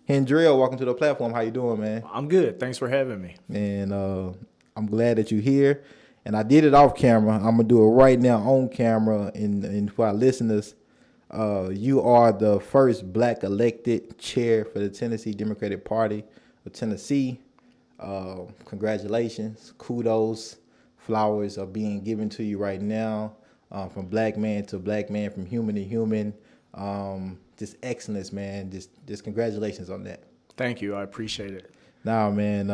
Hendrell, welcome to the platform. How you doing, man? I'm good. Thanks for having me. And I'm glad that you're here. And I did it off camera. I'm gonna do it right now on camera. And for our listeners, you are the first black elected chair for the Tennessee Democratic Party of Tennessee. Congratulations, kudos, flowers are being given to you right now, from black man to black man, from human to human. Just excellence, man. Just congratulations on that. Thank you. I appreciate it. Nah, man.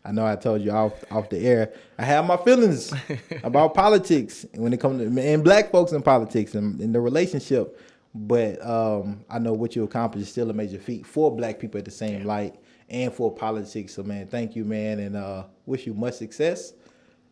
I know I told you off the air. I have my feelings about politics when it comes to and black folks in politics and in the relationship. But I know what you accomplished is still a major feat for black people at the same light and for politics. So, man, thank you, man, and wish you much success.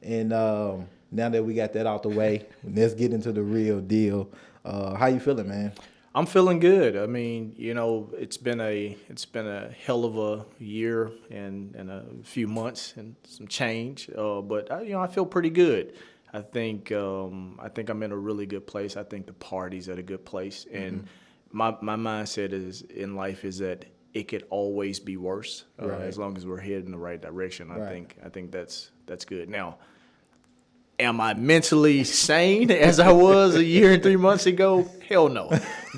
And now that we got that out the way, let's get into the real deal. How you feeling, man? I'm feeling good. I mean, it's been a hell of a year and a few months and some change. But I feel pretty good. I think I'm in a really good place. I think the party's at a good place, and my mindset in life is that it could always be worse, as long as we're heading in the right direction. I think that's good. Now, am I mentally sane as I was a year and 3 months ago? Hell no.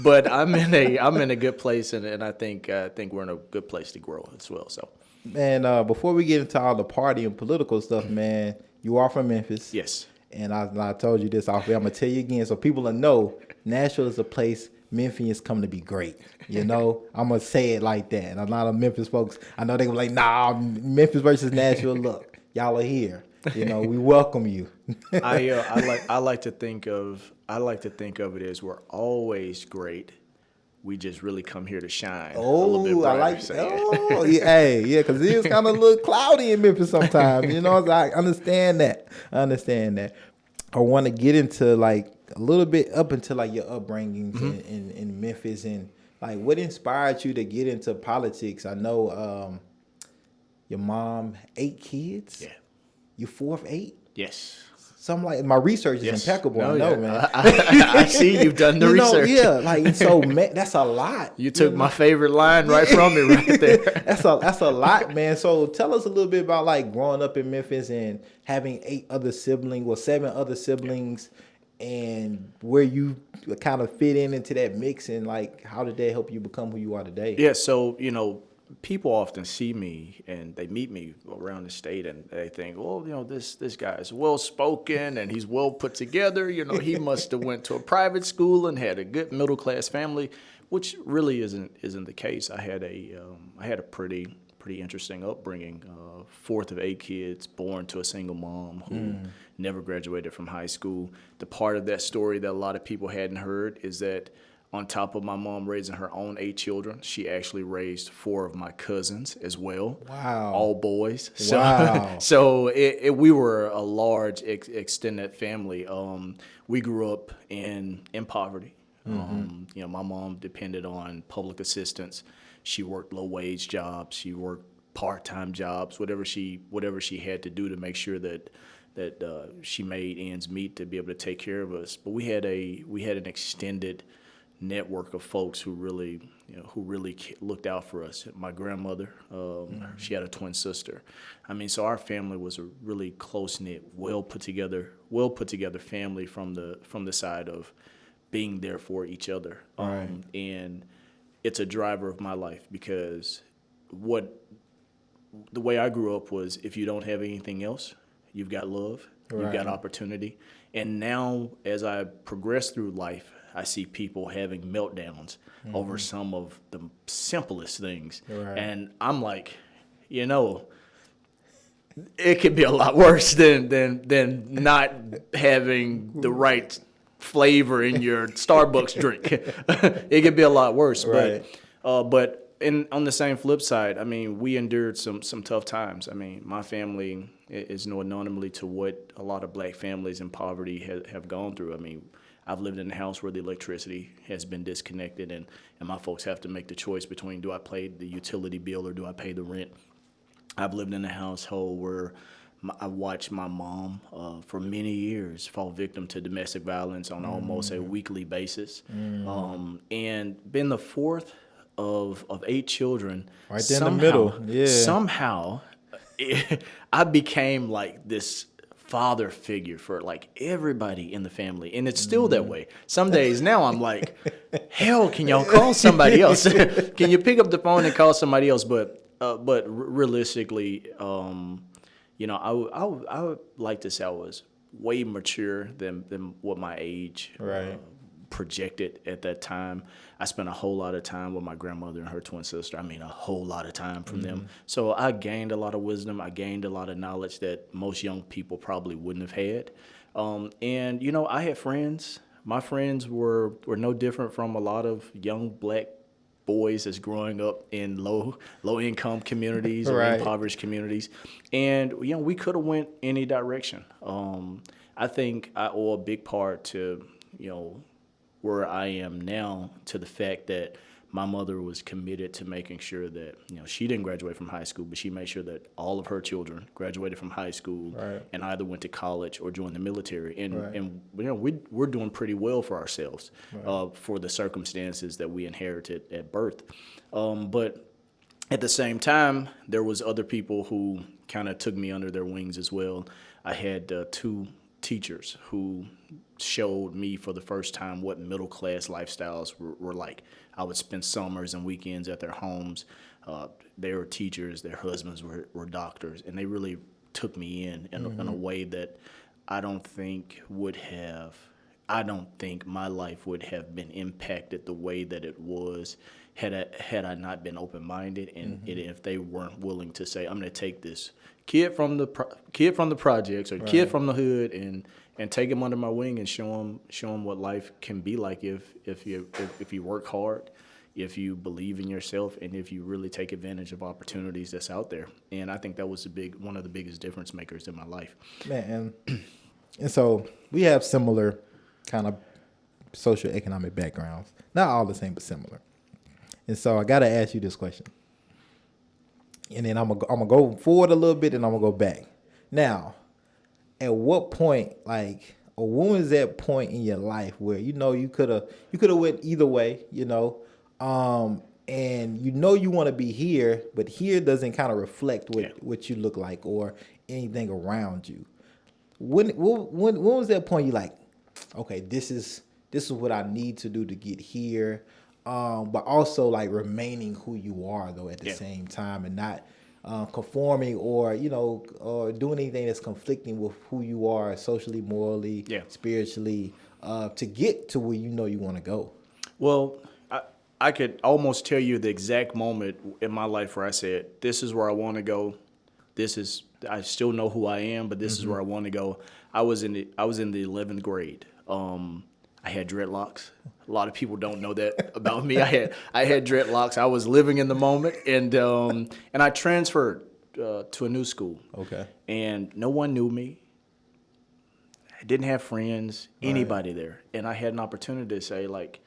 But I'm in a good place, and I think we're in a good place to grow as well. So, man, before we get into all the party and political stuff, man, you are from Memphis. Yes. And I told you this off air. I'm gonna tell you again, so people will know Nashville is a place Memphis come to be great. I'm gonna say it like that. And a lot of Memphis folks, I know they were like, nah, Memphis versus Nashville. Look, y'all are here. We welcome you. I like to think of it as we're always great. We just really come here to shine. I like. Because it is kind of a little cloudy in Memphis sometimes. I understand that. I want to get into like a little bit up into like your upbringings in Memphis and like what inspired you to get into politics. I know your mom 8 kids. Yeah. You 4 of 8? Yes. Something like my research is impeccable. No, I know, yeah. man. I see you've done the research. Man, that's a lot. You took my favorite line right from me right there. That's a lot, man. So tell us a little bit about like growing up in Memphis and having 7 other siblings, and where you kind of fit into that mix, and like how did that help you become who you are today? Yeah, so people often see me and they meet me around the state and they think, well, this guy is well spoken and he's well put together. He must have went to a private school and had a good middle class family, which really isn't the case. I had a pretty interesting upbringing. 4th of 8 kids, born to a single mom who never graduated from high school. The part of that story that a lot of people hadn't heard is that on top of my mom raising her own 8 children, she actually raised 4 of my cousins as well. Wow. All boys. Wow. So we were a large extended family. We grew up in poverty. My mom depended on public assistance. She worked low-wage jobs. She worked part-time jobs, whatever she had to do to make sure that she made ends meet to be able to take care of us. But we had an extended network of folks who really looked out for us. My grandmother, she had a twin sister. So our family was a really close knit, well put together family from the side of being there for each other. Right. And it's a driver of my life because the way I grew up was if you don't have anything else, you've got love, you've got opportunity. And now as I progress through life, I see people having meltdowns over some of the simplest things. Right. And I'm like, it could be a lot worse than not having the right flavor in your Starbucks drink. It could be a lot worse. Right. But on the same flip side, we endured some tough times. My family is no anomaly to what a lot of black families in poverty have gone through. I've lived in a house where the electricity has been disconnected, and my folks have to make the choice between do I pay the utility bill or do I pay the rent. I've lived in a household where I watched my mom for many years fall victim to domestic violence on almost a weekly basis. And being the 4th of 8 children, Right there in the middle. Yeah. somehow I became like this father figure for like everybody in the family, and it's still that way. Some days now I'm like, hell, can y'all call somebody else? Can you pick up the phone and call somebody else? But realistically, I would like to say I was way mature than what my age Right. projected at that time. I spent a whole lot of time with my grandmother and her twin sister. I mean, a whole lot of time from them. So I gained a lot of wisdom. I gained a lot of knowledge that most young people probably wouldn't have had. And I had friends. My friends were no different from a lot of young black boys that's growing up in low income communities or Right. impoverished communities, and we could have went any direction. I think I owe a big part to where I am now to the fact that my mother was committed to making sure that she didn't graduate from high school, but she made sure that all of her children graduated from high school Right. and either went to college or joined the military. And Right. and we're doing pretty well for ourselves for the circumstances that we inherited at birth. But at the same time, there was other people who kind of took me under their wings as well. I had 2 teachers who showed me for the first time what middle class lifestyles were like. I would spend summers and weekends at their homes. They were teachers, their husbands were doctors, and they really took me in a way that I don't think my life would have been impacted the way that it was had I not been open-minded, and if they weren't willing to say, I'm going to take this kid from the projects or kid from the hood and take him under my wing and show him what life can be like if you work hard, if you believe in yourself, and if you really take advantage of opportunities that's out there. And I think that was one of the biggest difference makers in my life. Man, and so we have similar kind of socioeconomic backgrounds. Not all the same, but similar. And so I got to ask you this question. And then I'm gonna go forward a little bit, and I'm gonna go back. Now, at what point, or when was that point in your life where you could have went either way, and you want to be here, but here doesn't kind of reflect what you look like or anything around you. When was that point you like, okay, this is what I need to do to get here, but also like remaining who you are though at the same time, and not conforming or doing anything that's conflicting with who you are socially, morally, spiritually, to get to where you want to go. Well, I could almost tell you the exact moment in my life where I said, this is where I want to go. I still know who I am, but this is where I want to go. I was in the 11th grade. I had dreadlocks. A lot of people don't know that about me. I had dreadlocks. I was living in the moment, and I transferred to a new school. Okay. And no one knew me. I didn't have friends, anybody there, and I had an opportunity to say like,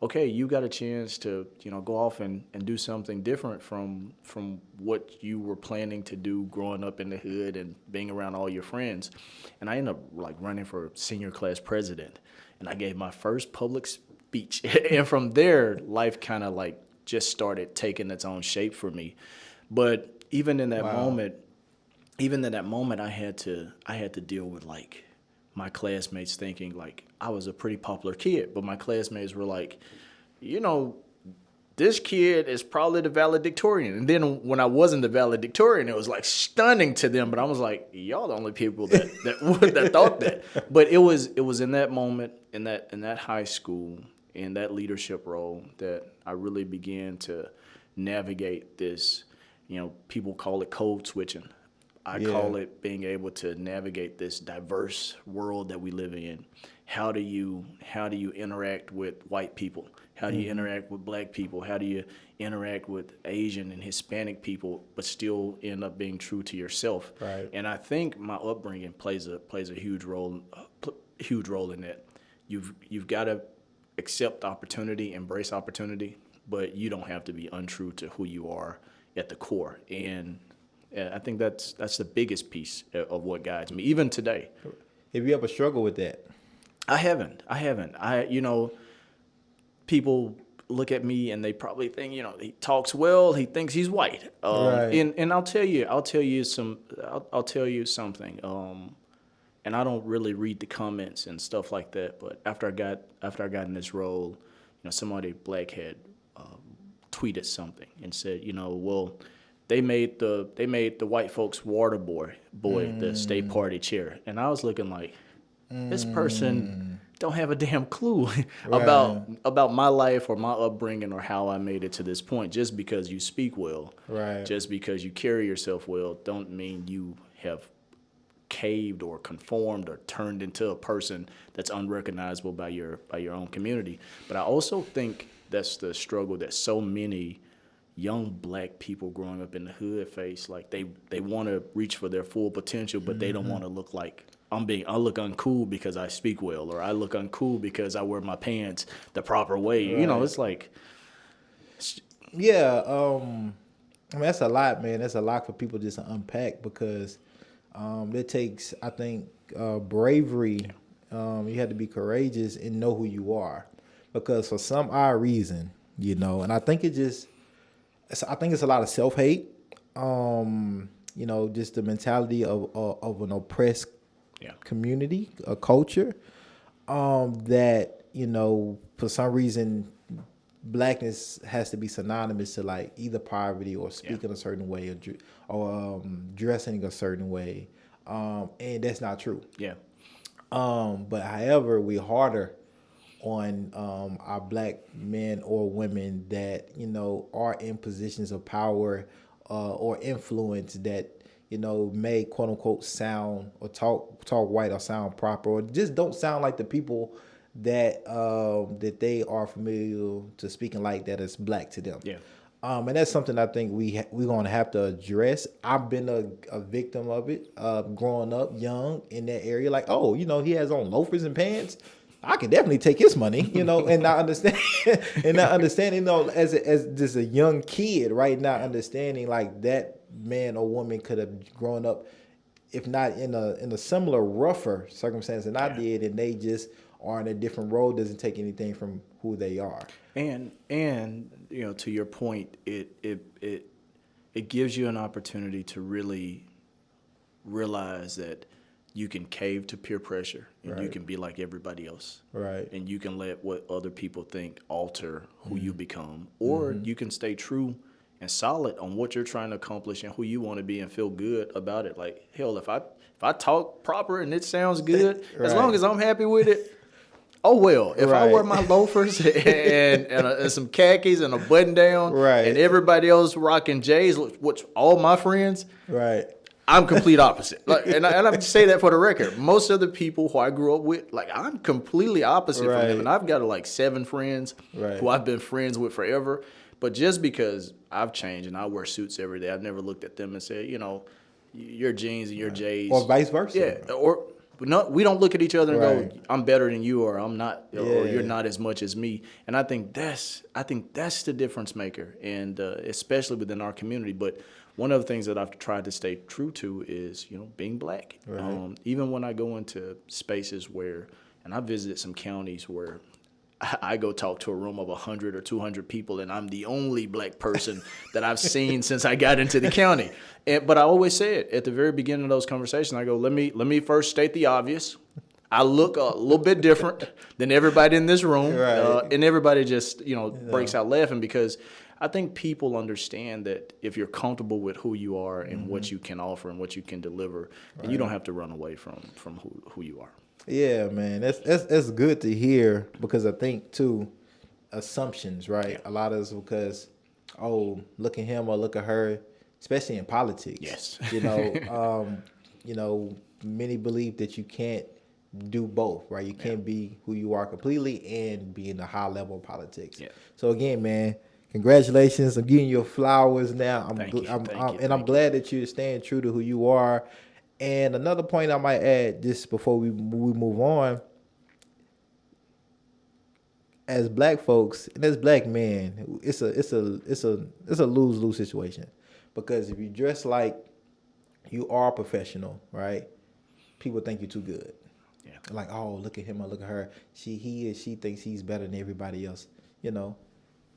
okay, you got a chance to go off and do something different from what you were planning to do growing up in the hood and being around all your friends. And I ended up like running for senior class president, and I gave my first public speech. And from there, life kind of like just started taking its own shape for me. But even in that moment, I had to deal with like my classmates thinking like I was a pretty popular kid, but my classmates were like, this kid is probably the valedictorian. And then when I wasn't the valedictorian, it was like stunning to them. But I was like, y'all the only people that thought that. But it was in that moment, in that high school, in that leadership role, that I really began to navigate this. People call it code switching. I call it being able to navigate this diverse world that we live in. How do you interact with white people? How do you interact with black people? How do you interact with Asian and Hispanic people, but still end up being true to yourself? Right. And I think my upbringing plays a huge role in that. You've got to accept opportunity, embrace opportunity, but you don't have to be untrue to who you are at the core. And I think that's the biggest piece of what guides me, even today. Have you ever struggled with that? I haven't. People look at me and they probably think, he talks well, he thinks he's white. Right. And I'll tell you something. And I don't really read the comments and stuff like that. But after I got in this role, somebody black had tweeted something and said, well, they made the white folks water boy the state party chair, and I was looking like, this person don't have a damn clue about my life or my upbringing or how I made it to this point. Just because you speak well, just because you carry yourself well, don't mean you have caved or conformed or turned into a person that's unrecognizable by your own community. But I also think that's the struggle that so many young black people growing up in the hood face. Like they want to reach for their full potential, but they don't want to look like I look uncool because I speak well, or I look uncool because I wear my pants the proper way. It's like, yeah. I mean, that's a lot, man. That's a lot for people just to unpack, because it takes, I think, bravery. You have to be courageous and know who you are, because for some odd reason, and I think it's a lot of self-hate. Just the mentality of an oppressed community, a culture, that, for some reason, blackness has to be synonymous to like either poverty or speaking a certain way or dressing a certain way. And that's not true. Yeah. But however, we're harder on our black men or women that, are in positions of power or influence that, may quote unquote sound or talk white or sound proper, or just don't sound like the people that they are familiar to speaking like that is black to them. Yeah. And that's something I think we're gonna have to address. I've been a victim of it, growing up young in that area. Like, he has on loafers and pants, I can definitely take his money, and not understand, as just a young kid, right? Not understanding like that man or woman could have grown up, if not in a similar rougher circumstance than I did, and they just are in a different role. Doesn't take anything from who they are. And to your point, it gives you an opportunity to really realize that you can cave to peer pressure, and you can be like everybody else. Right. And you can let what other people think alter who you become. Or you can stay true and solid on what you're trying to accomplish and who you want to be and feel good about it. Like, hell, if I talk proper and it sounds good, as long as I'm happy with it, oh well. If I wear my loafers and some khakis and a button down, and everybody else rocking J's, which all my friends, I'm complete opposite. Like, and I say that for the record. Most of the people who I grew up with, like, I'm completely opposite from them. And I've got like 7 friends who I've been friends with forever. But just because I've changed and I wear suits every day, I've never looked at them and said, your jeans and your J's. Or vice versa. Yeah. Or no, we don't look at each other and go, I'm better than you, or I'm not, or you're not as much as me. And I think that's the difference maker, and especially within our community. But one of the things that I've tried to stay true to is, being black. Even when I go into spaces where, and I visited some counties where I go talk to a room of 100 or 200 people, and I'm the only black person that I've seen since I got into the county. But I always say it at the very beginning of those conversations. I go, let me first state the obvious. I look a little bit different than everybody in this room, and everybody just breaks out laughing, because I think people understand that if you're comfortable with who you are and what you can offer and what you can deliver, then you don't have to run away from who you are. Yeah, man, that's good to hear, because I think too, assumptions, right? Yeah. A lot of us, because look at him or look at her, especially in politics. Yes. Many believe that you can't do both, right? You can't be who you are completely and be in a high level of politics. Yeah. So again, man, congratulations. I'm giving you flowers now. I'm glad that you're staying true to who you are. And another point I might add, just before we move on, as black folks and as black men, it's a lose-lose situation, because if you dress like you are a professional, right? People think you're too good. Yeah. Like, look at him or look at her. She thinks he's better than everybody else.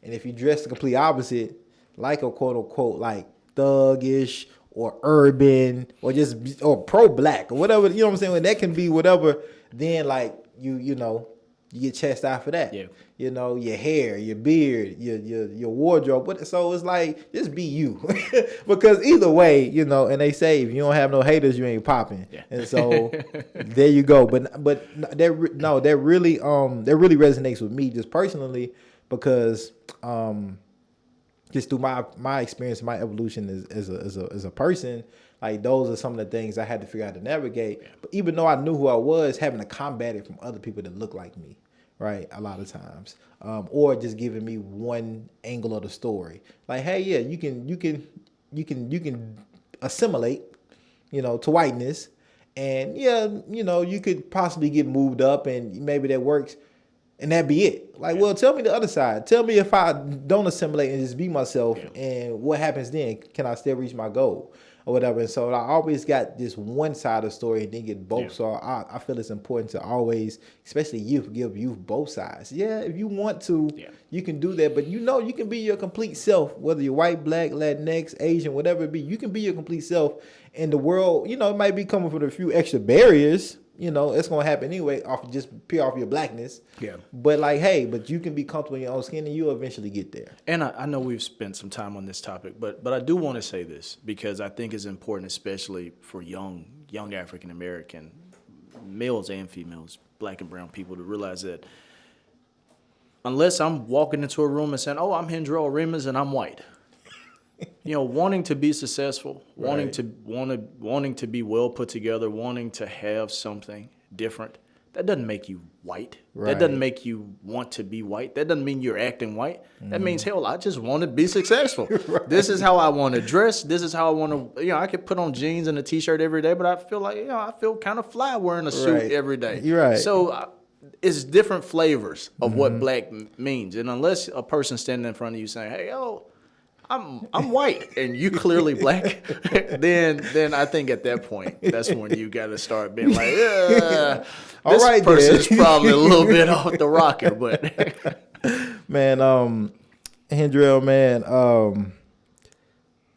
And if you dress the complete opposite, like a quote unquote like thuggish or urban or just or pro black or whatever, you know what I'm saying? When that can be whatever, then like you know, you get chastised for that. Yeah. You know, your hair, your beard, your wardrobe. But so it's like just be you. Because either way, you know, and they say if you don't have no haters, you ain't popping. Yeah. And so there you go. But that really resonates with me just personally because just through my experience, my evolution as a person, like those are some of the things I had to figure out to navigate. Yeah. But even though I knew who I was, having to combat it from other people that look like me, right? A lot of times, or just giving me one angle of the story. Like, hey, yeah, you can assimilate, you know, to whiteness, and yeah, you know, you could possibly get moved up, and maybe that works. And that be it. Like, well, tell me the other side. Tell me if I don't assimilate and just be myself, and what happens then? Can I still reach my goal or whatever? And so I always got this one side of the story and then get both. Yeah. So I feel it's important to always, especially give youth both sides. Yeah, if you want to, you can do that. But you know, you can be your complete self, whether you're white, black, Latinx, Asian, whatever it be. You can be your complete self. And the world, you know, it might be coming with a few extra barriers. You know, it's gonna happen anyway, just pure off your blackness. Yeah. But like, hey, but you can be comfortable in your own skin, and you'll eventually get there. And I know we've spent some time on this topic, but I do want to say this because I think it's important, especially for young African American males and females, black and brown people, to realize that unless I'm walking into a room and saying, "Oh, I'm Hendrell Remus and I'm white," you know, wanting to be successful, wanting to be well put together, wanting to have something different, that doesn't make you white. Right. That doesn't make you want to be white. That doesn't mean you're acting white. That means, hell, I just want to be successful. Right. This is how I want to dress. This is how I want to, you know, I could put on jeans and a T-shirt every day, but I feel like, you know, I feel kind of fly wearing a suit every day. You're right. So it's different flavors of what black means. And unless a person standing in front of you saying, hey, yo, I'm white and you clearly black, then I think at that point that's when you got to start being like, yeah, this person's probably a little bit off the rocker, but man, Hendrell, man,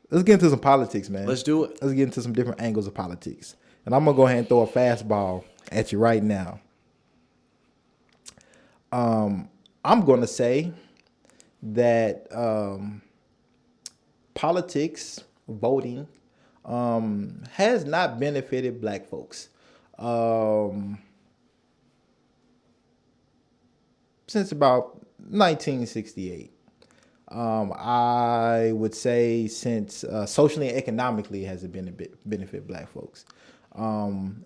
let's get into some politics, man. Let's do it. Let's get into some different angles of politics, and I'm gonna go ahead and throw a fastball at you right now. I'm gonna say that politics, voting, has not benefited black folks since about 1968. I would say since socially and economically has it benefit black folks.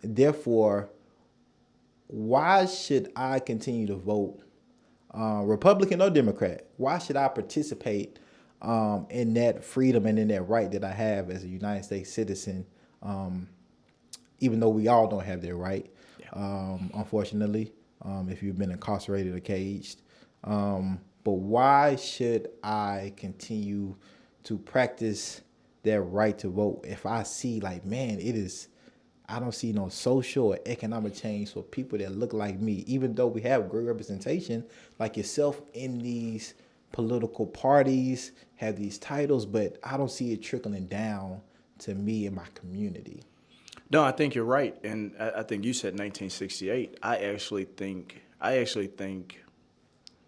Therefore, why should I continue to vote, Republican or Democrat? Why should I participate in that freedom and in that right that I have as a United States citizen, even though we all don't have that right, unfortunately, if you've been incarcerated or caged. But why should I continue to practice that right to vote if I see like, man, I don't see no social or economic change for people that look like me, even though we have great representation like yourself in these political parties, have these titles, but I don't see it trickling down to me and my community. No, I think you're right, and I think you said 1968. I actually think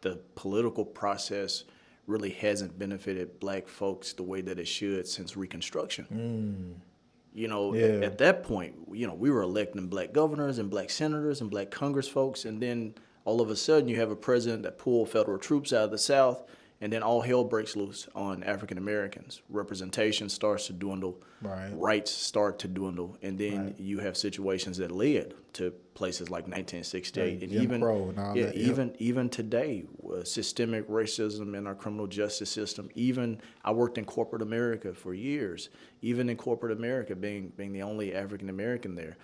the political process really hasn't benefited black folks the way that it should since Reconstruction. You know, at that point, you know, we were electing black governors and black senators and black Congress folks, and then all of a sudden you have a president that pulled federal troops out of the South, and then all hell breaks loose on African Americans. Representation starts to dwindle, rights start to dwindle, and then you have situations that led to places like 1968, and even today, systemic racism in our criminal justice system. Even I worked in corporate America for years. Even in corporate America, being the only African American there,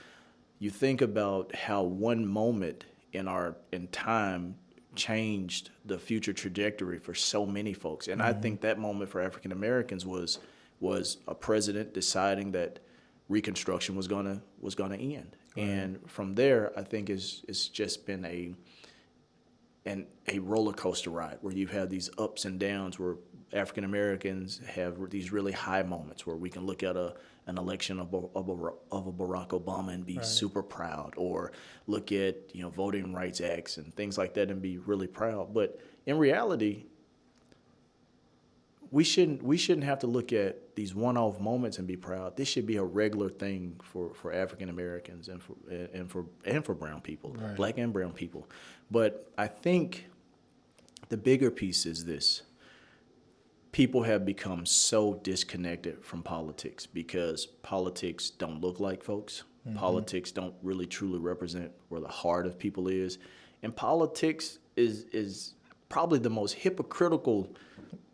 you think about how one moment in time changed the future trajectory for so many folks. And I think that moment for African Americans was a president deciding that Reconstruction was gonna end. Right. And from there, I think it's just been a roller coaster ride where you have these ups and downs where African Americans have these really high moments where we can look at an election of a Barack Obama and be super proud, or look at voting rights acts and things like that and be really proud. But in reality, we shouldn't have to look at these one-off moments and be proud. This should be a regular thing for African Americans and for brown people, right. Black and brown people. But I think the bigger piece is this. People have become so disconnected from politics because politics don't look like folks. Mm-hmm. Politics don't really truly represent where the heart of people is. And politics is probably the most hypocritical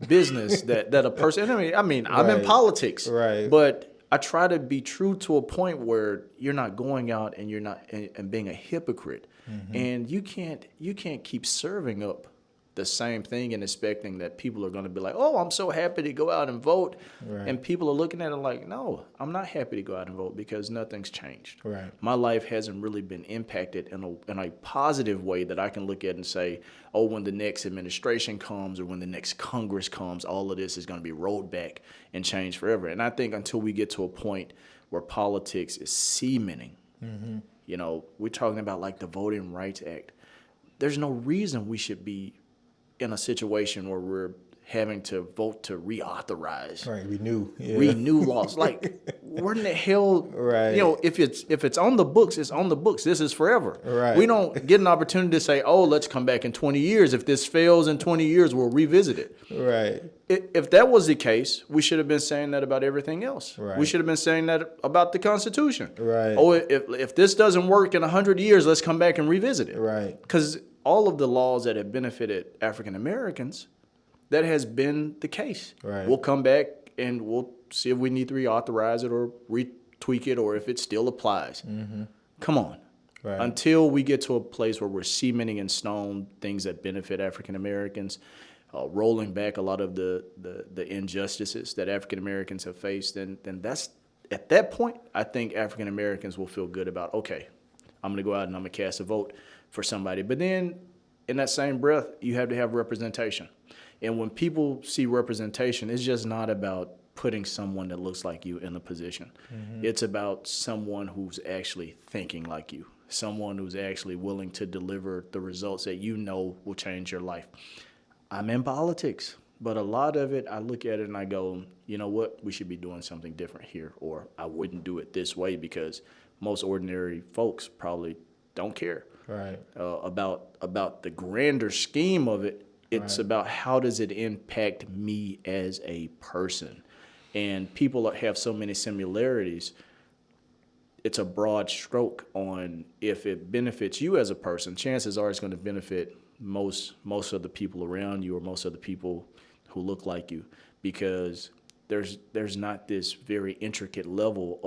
business that a person, I mean, I'm right. in politics, right. but I try to be true to a point where you're not going out and you're not and being a hypocrite. Mm-hmm. And you can't keep serving up the same thing and expecting that people are going to be like, oh, I'm so happy to go out and vote. Right. And people are looking at it like, no, I'm not happy to go out and vote because nothing's changed. Right. My life hasn't really been impacted in a positive way that I can look at and say, oh, when the next administration comes or when the next Congress comes, all of this is going to be rolled back and changed forever. And I think until we get to a point where politics is cementing, mm-hmm. We're talking about like the Voting Rights Act. There's no reason we should be in a situation where we're having to vote to reauthorize, renew laws. Like, where in the hell, right. If it's on the books, it's on the books. This is forever. Right. We don't get an opportunity to say, oh, let's come back in 20 years. If this fails in 20 years, we'll revisit it. Right. If that was the case, we should have been saying that about everything else. Right. We should have been saying that about the Constitution. Right. Oh, if this doesn't work in 100 years, let's come back and revisit it. Right. Because all of the laws that have benefited African Americans, that has been the case. Right. We'll come back and we'll see if we need to reauthorize it or retweak it or if it still applies. Mm-hmm. Come on. Right. Until we get to a place where we're cementing in stone things that benefit African Americans, rolling back a lot of the injustices that African Americans have faced, then that's at that point, I think African Americans will feel good about, okay, I'm going to go out and I'm going to cast a vote for somebody. But then in that same breath, you have to have representation. And when people see representation, it's just not about putting someone that looks like you in a position. Mm-hmm. It's about someone who's actually thinking like you, someone who's actually willing to deliver the results that will change your life. I'm in politics, but a lot of it, I look at it and I go, you know what, we should be doing something different here, or I wouldn't do it this way because most ordinary folks probably don't care. Right. About the grander scheme of it. It's about how does it impact me as a person. And people have so many similarities. It's a broad stroke on if it benefits you as a person, chances are it's going to benefit most of the people around you or most of the people who look like you, because there's not this very intricate level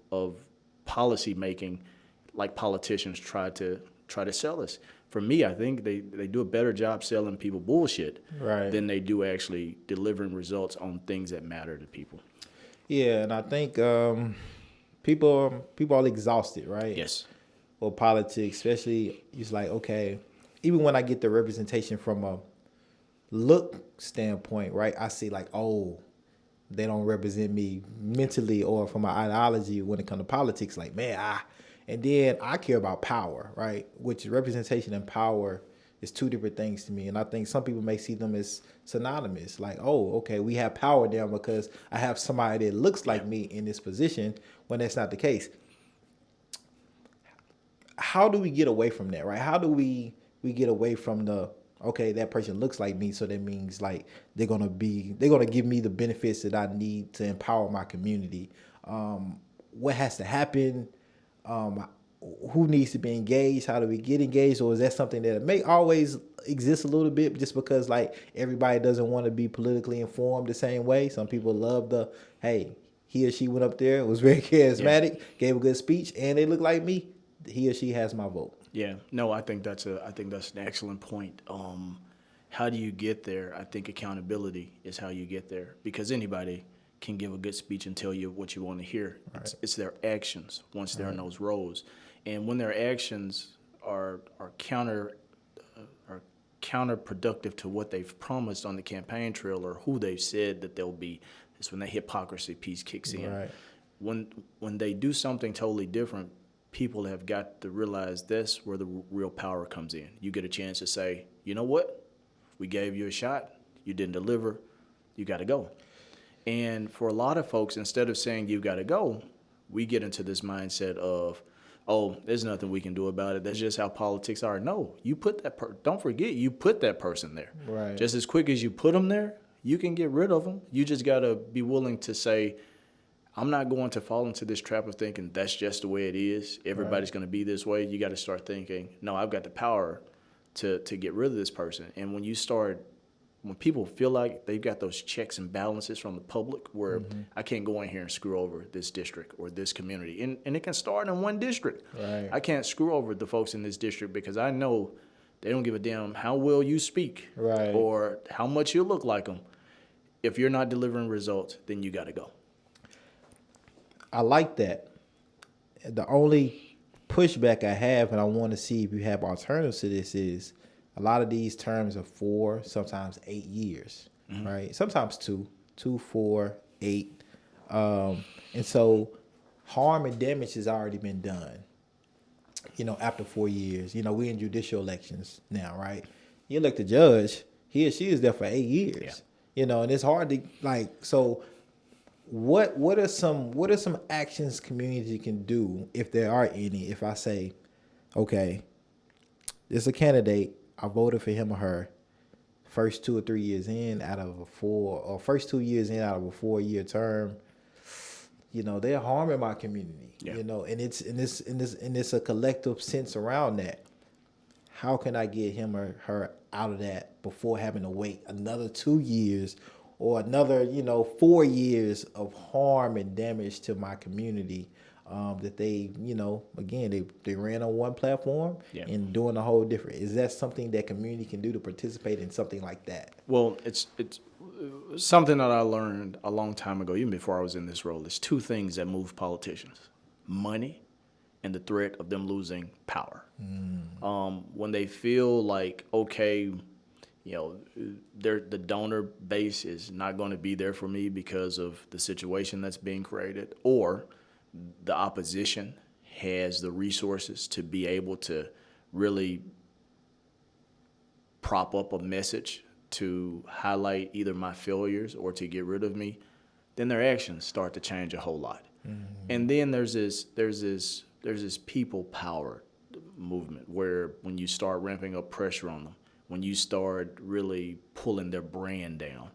of policy making like politicians try to sell us. For me, I think they do a better job selling people bullshit than they do actually delivering results on things that matter to people. Yeah, and I think people are exhausted, right? Yes. Or politics, especially, it's like, okay, even when I get the representation from a look standpoint, right, I see like, oh, they don't represent me mentally or from my ideology when it comes to politics. Like, man, and then I care about power, right? Which representation and power is two different things to me. And I think some people may see them as synonymous. Like, oh, okay, we have power now because I have somebody that looks like me in this position, when that's not the case. How do we get away from that, right? How do we get away from the, okay, that person looks like me, so that means like they're gonna give me the benefits that I need to empower my community. What has to happen? Who needs to be engaged? How do we get engaged? Or is that something that may always exist a little bit just because like everybody doesn't want to be politically informed the same way? Some people love hey, he or she went up there, was very charismatic, gave a good speech, and they look like me. He or she has my vote. Yeah, no, I think that's an excellent point. How do you get there? I think accountability is how you get there, because anybody can give a good speech and tell you what you want to hear. Right. It's their actions once they're in those roles, and when their actions are counterproductive to what they've promised on the campaign trail or who they've said that they'll be. It's when the hypocrisy piece kicks in. Right. When they do something totally different, people have got to realize that's where the real power comes in. You get a chance to say, you know what? We gave you a shot. You didn't deliver. You got to go. And for a lot of folks, instead of saying you got to go, we get into this mindset of, oh, there's nothing we can do about it. That's just how politics are. No, you put that don't forget, you put that person there. Right. Just as quick as you put them there, you can get rid of them. You just got to be willing to say, I'm not going to fall into this trap of thinking that's just the way it is. Everybody's going to be this way. You got to start thinking, no, I've got the power to get rid of this person. And when people feel like they've got those checks and balances from the public where I can't go in here and screw over this district or this community. And it can start in one district. Right. I can't screw over the folks in this district because I know they don't give a damn how well you speak or how much you look like them. If you're not delivering results, then you got to go. I like that. The only pushback I have, and I want to see if you have alternatives to this, is a lot of these terms are 4, sometimes 8 years, right? Sometimes 2, 4, 8. And so harm and damage has already been done, after 4 years. We're in judicial elections now, right? You elect a judge, he or she is there for 8 years, and it's hard to, so what are some actions community can do, if there are any, if I say, okay, there's a candidate, I voted for him or her, first 2 or 3 years in out of a 4 year term, they're harming my community, and it's a collective sense around that. How can I get him or her out of that before having to wait another 2 years or another, 4 years of harm and damage to my community, that they, again, they ran on one platform and doing a whole different. Is that something that community can do to participate in something like that? Well, it's something that I learned a long time ago, even before I was in this role. There's 2 things that move politicians: money and the threat of them losing power. When they feel like, okay, the donor base is not going to be there for me because of the situation that's being created, or the opposition has the resources to be able to really prop up a message to highlight either my failures or to get rid of me, then their actions start to change a whole lot. And then there's this people power movement where when you start ramping up pressure on them, when you start really pulling their brand down,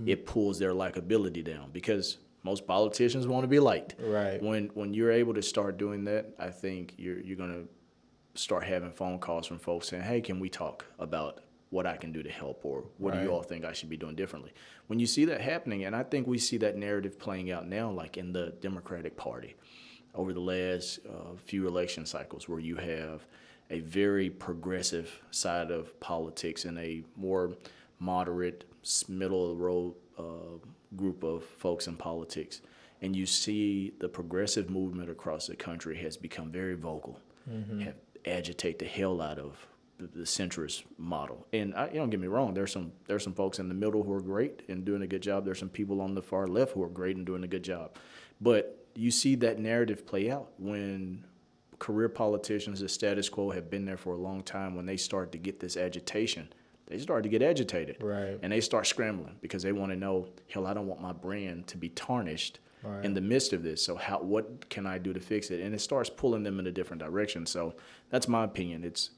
it pulls their likability down, because most politicians want to be liked. Right. When you're able to start doing that, I think you're going to start having phone calls from folks saying, hey, can we talk about what I can do to help, or what do you all think I should be doing differently? When you see that happening, and I think we see that narrative playing out now, like in the Democratic Party over the last few election cycles, where you have a very progressive side of politics and a more moderate, middle of the road group of folks in politics. And you see the progressive movement across the country has become very vocal, have agitate the hell out of the centrist model. And don't get me wrong, there's some folks in the middle who are great and doing a good job. There's some people on the far left who are great and doing a good job. But you see that narrative play out when career politicians, the status quo, have been there for a long time. When they start to get this agitation, they start to get agitated. Right. And they start scrambling because they want to know, hell, I don't want my brand to be tarnished in the midst of this. So what can I do to fix it? And it starts pulling them in a different direction. So that's my opinion. It's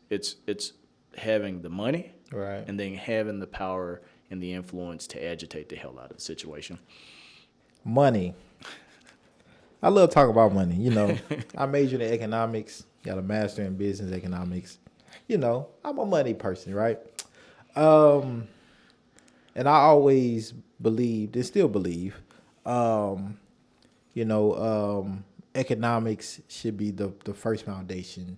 having the money, and then having the power and the influence to agitate the hell out of the situation. Money. I love talking about money. I majored in economics, got a master in business economics. I'm a money person, right? And I always believed and still believe, economics should be the first foundation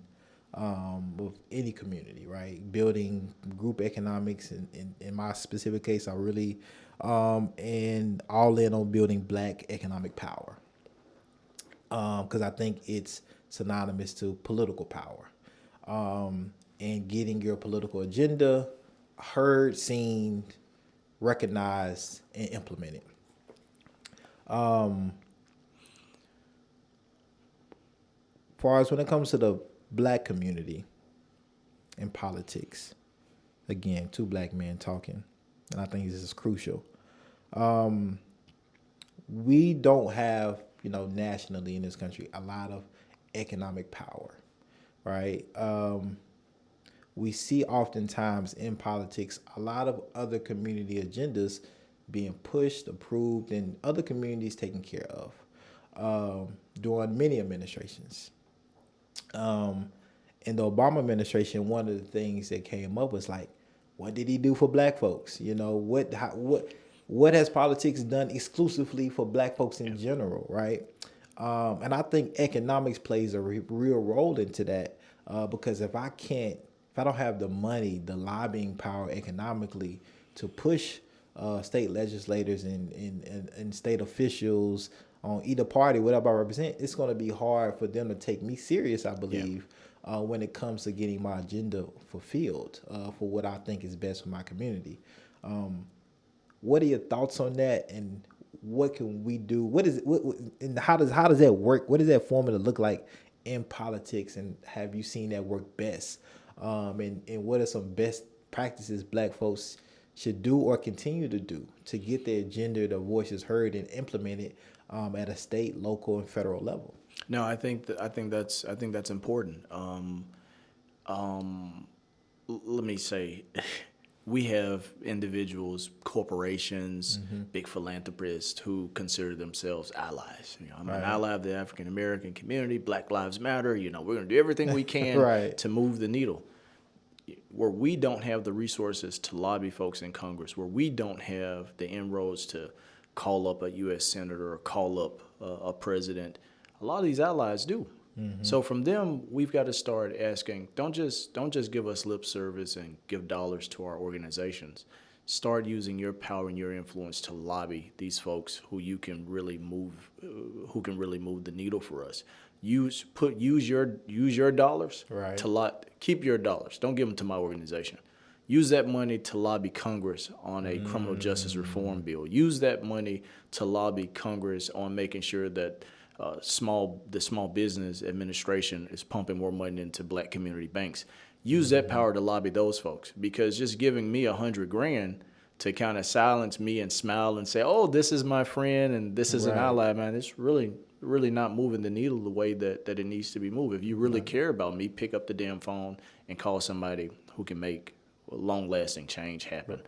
of any community, right? Building group economics. In my specific case, I really and all in on building Black economic power. Because I think it's synonymous to political power, and getting your political agenda heard, seen, recognized, and implemented. Far as when it comes to the black community in politics, again, two black men talking, and I think this is crucial. We don't have, nationally in this country, a lot of economic power, right? We see oftentimes in politics a lot of other community agendas being pushed, approved, and other communities taken care of during many administrations. In the Obama administration, one of the things that came up was like, what did he do for black folks? What has politics done exclusively for black folks in general, right? And I think economics plays a real role into that because if I don't have the money, the lobbying power economically to push state legislators and state officials on either party, whatever I represent, it's going to be hard for them to take me serious, I believe, when it comes to getting my agenda fulfilled for what I think is best for my community. What are your thoughts on that, and what can we do? And how does that work? What does that formula look like in politics, and have you seen that work best? And what are some best practices black folks should do or continue to do to get their agenda, their voices heard and implemented at a state, local, and federal level? No, I think that's important. Let me say, we have individuals, corporations, big philanthropists who consider themselves allies. I'm an ally of the African American community. Black Lives Matter. We're going to do everything we can to move the needle. Where we don't have the resources to lobby folks in Congress, where we don't have the inroads to call up a U.S. senator or call up a president, a lot of these allies do. So from them, we've got to start asking, don't just give us lip service and give dollars to our organizations. Start using your power and your influence to lobby these folks who can really move the needle for us. Use your dollars to keep your dollars. Don't give them to my organization. Use that money to lobby Congress on a criminal justice reform bill. Use that money to lobby Congress on making sure that the Small Business Administration is pumping more money into black community banks. Use that power to lobby those folks, because just giving me $100,000 to kind of silence me and smile and say, "Oh, this is my friend and this is an ally," man, it's really not moving the needle the way that it needs to be moved. If you really care about me, pick up the damn phone and call somebody who can make long-lasting change happen.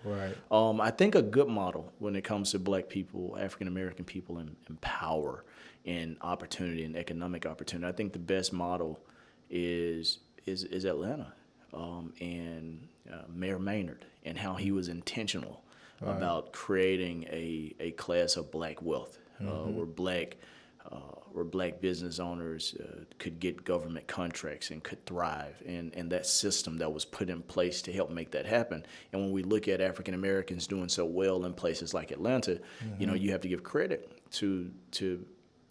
I think a good model when it comes to black people, African American people, and power and opportunity and economic opportunity, I think the best model is Atlanta and Mayor Maynard, and how he was intentional about creating a class of black wealth where black business owners could get government contracts and could thrive, and that system that was put in place to help make that happen. And when we look at African Americans doing so well in places like Atlanta, you have to give credit to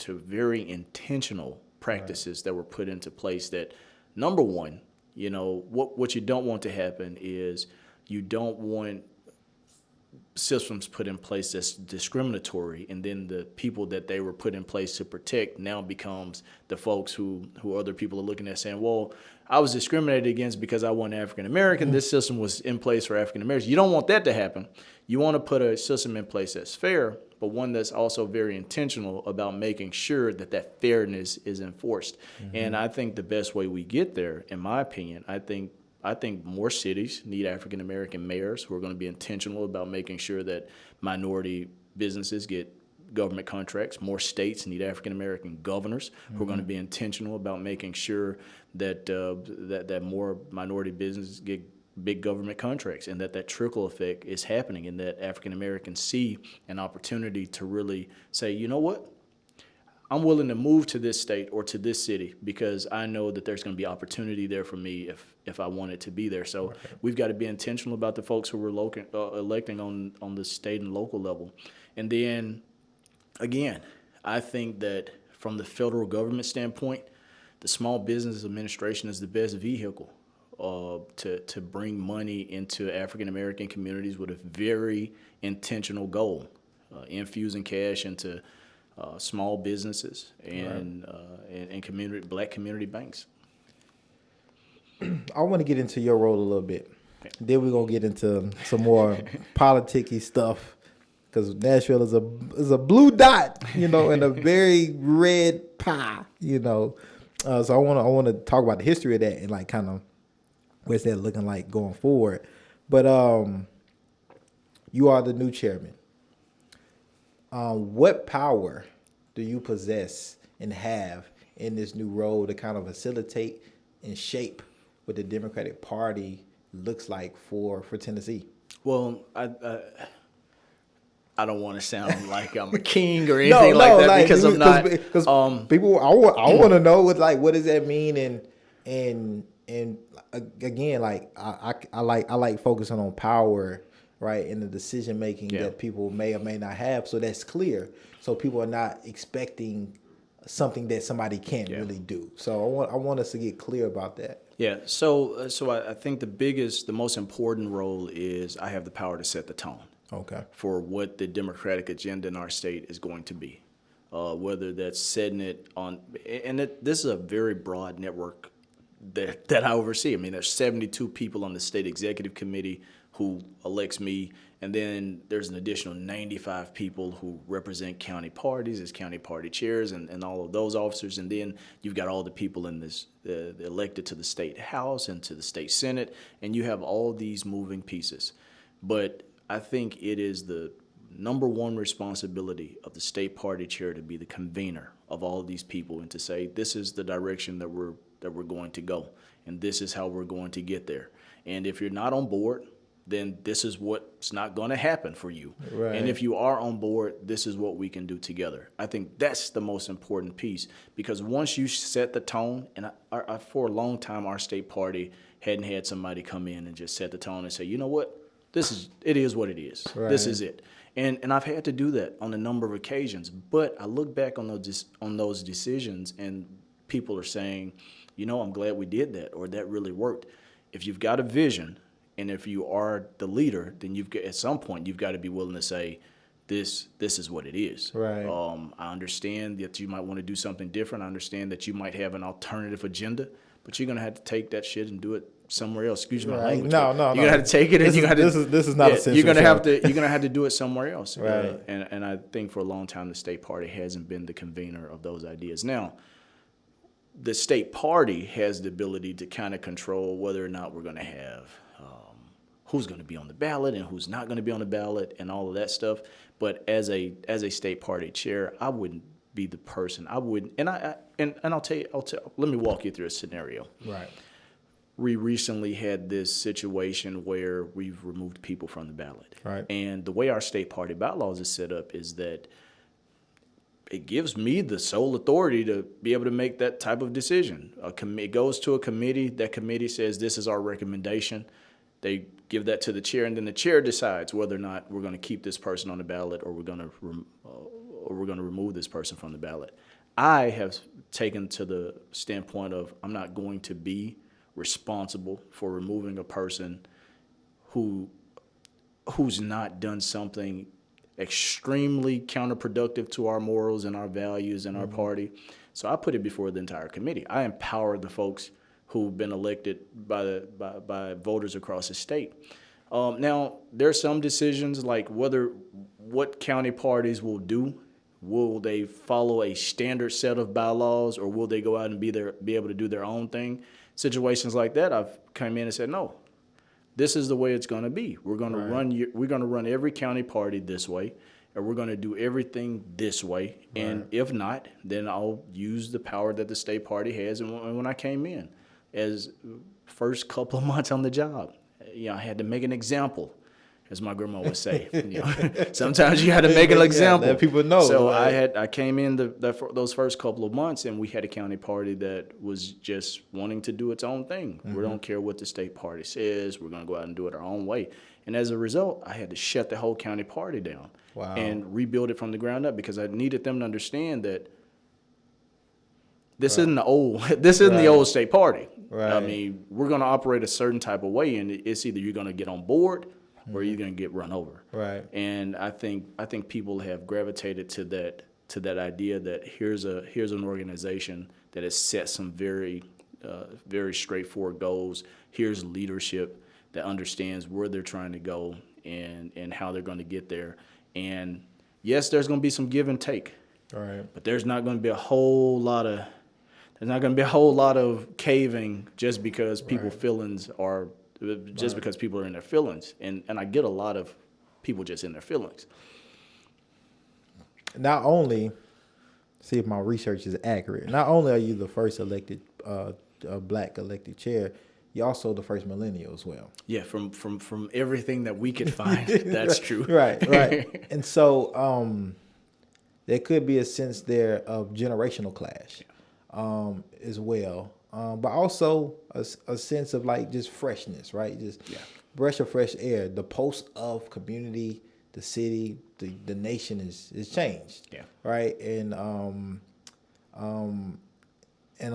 very intentional practices that were put into place. That, number one, what you don't want to happen is you don't want systems put in place that's discriminatory, and then the people that they were put in place to protect now becomes the folks who other people are looking at saying, well, I was discriminated against because I wasn't African American. This system was in place for African Americans. You don't want that to happen. You want to put a system in place that's fair, but one that's also very intentional about making sure that fairness is enforced. And I think the best way we get there, in my opinion, I think more cities need African American mayors who are going to be intentional about making sure that minority businesses get government contracts. More states need African American governors who are going to be intentional about making sure that that more minority businesses get big government contracts, and that trickle effect is happening, and that African Americans see an opportunity to really say, you know what? I'm willing to move to this state or to this city because I know that there's going to be opportunity there for me if I want it to be there. So we've got to be intentional about the folks who we're electing on the state and local level. And then, again, I think that from the federal government standpoint, the Small Business Administration is the best vehicle to bring money into African American communities with a very intentional goal, infusing cash into small businesses and black community banks. I want to get into your role a little bit. Then we're gonna get into some more politicky stuff, because Nashville is a blue dot, and a very red pie, So I want to talk about the history of that and like kind of what's that looking like going forward. But you are the new chairman. What power do you possess and have in this new role to kind of facilitate and shape what the Democratic Party looks like for Tennessee? Well, I don't want to sound like I'm a king or anything like that, because I'm not. Because people, I want to know what does that mean, and again, like I like focusing on power, right, in the decision making that people may or may not have, so that's clear, so people are not expecting something that somebody can't really do. So I want us to get clear about that. Yeah. So I think the most important role is I have the power to set the tone. Okay. For what the Democratic agenda in our state is going to be, whether that's setting it on, and this is a very broad network that I oversee. I mean, there's 72 people on the state executive committee who elects me, and then there's an additional 95 people who represent county parties as county party chairs and all of those officers, and then you've got all the people in this elected to the state house and to the state senate, and you have all these moving pieces. But I think it is the number one responsibility of the state party chair to be the convener of all of these people and to say, this is the direction that we're going to go, and this is how we're going to get there. And if you're not on board, then this is what's not going to happen for you. Right. And if you are on board, this is what we can do together. I think that's the most important piece, because once you set the tone, and for a long time, our state party hadn't had somebody come in and just set the tone and say, you know what? It is what it is. Right. This is it. And I've had to do that on a number of occasions. But I look back on those decisions, and people are saying, I'm glad we did that, or that really worked. If you've got a vision, and if you are the leader, then at some point you've got to be willing to say, this is what it is. Right. I understand that you might want to do something different. I understand that you might have an alternative agenda, but you're gonna have to take that shit and do it somewhere else. Excuse my language. No. You're gonna have to take it, and you got to. This is not a censor. You're gonna have to do it somewhere else. Right. And I think for a long time the state party hasn't been the convener of those ideas. Now, the state party has the ability to kind of control whether or not we're gonna have who's going to be on the ballot and who's not going to be on the ballot and all of that stuff. But as a state party chair, I wouldn't be the person. I wouldn't. And I'll tell you. Let me walk you through a scenario. Right. We recently had this situation where we've removed people from the ballot. Right. And the way our state party bylaws is set up is that it gives me the sole authority to be able to make that type of decision. It goes to a committee. That committee says this is our recommendation. They give that to the chair, and then the chair decides whether or not we're going to keep this person on the ballot or we're going to remove this person from the ballot. I have taken to the standpoint of I'm not going to be responsible for removing a person who's not done something extremely counterproductive to our morals and our values and our party. So I put it before the entire committee. I empower the folks who've been elected by voters across the state. Now, there are some decisions like what county parties will do. Will they follow a standard set of bylaws, or will they go out and be able to do their own thing? Situations like that, I've come in and said, no, this is the way it's going to be. We're going to run every county party this way, and we're going to do everything this way. Right. And if not, then I'll use the power that the state party has. And when I came in, as first couple of months on the job, I had to make an example, as my grandma would say. Sometimes you had to make an example. Let people know. So right. I came in those first couple of months, and we had a county party that was just wanting to do its own thing. Mm-hmm. We don't care what the state party says. We're going to go out and do it our own way. And as a result, I had to shut the whole county party down. Wow. And rebuild it from the ground up, because I needed them to understand that This isn't the old. This isn't the old state party. Right. I mean, we're going to operate a certain type of way, and it's either you're going to get on board or you're going to get run over. Right. And I think people have gravitated to that idea that here's an organization that has set some very straightforward goals. Here's leadership that understands where they're trying to go and how they're going to get there. And yes, there's going to be some give and take. Right. But there's not going to be a whole lot of caving just because people's feelings are because people are in their feelings. And I get a lot of people just in their feelings. Not only, see if my research is accurate, not only are you the first elected black elected chair, you're also the first millennial as well. Yeah, from everything that we could find, that's true. Right. And so there could be a sense there of generational clash as well. But also a sense of like just freshness, right? Just breath of fresh air. The pulse of community, the city, the nation is changed. Yeah. Right. And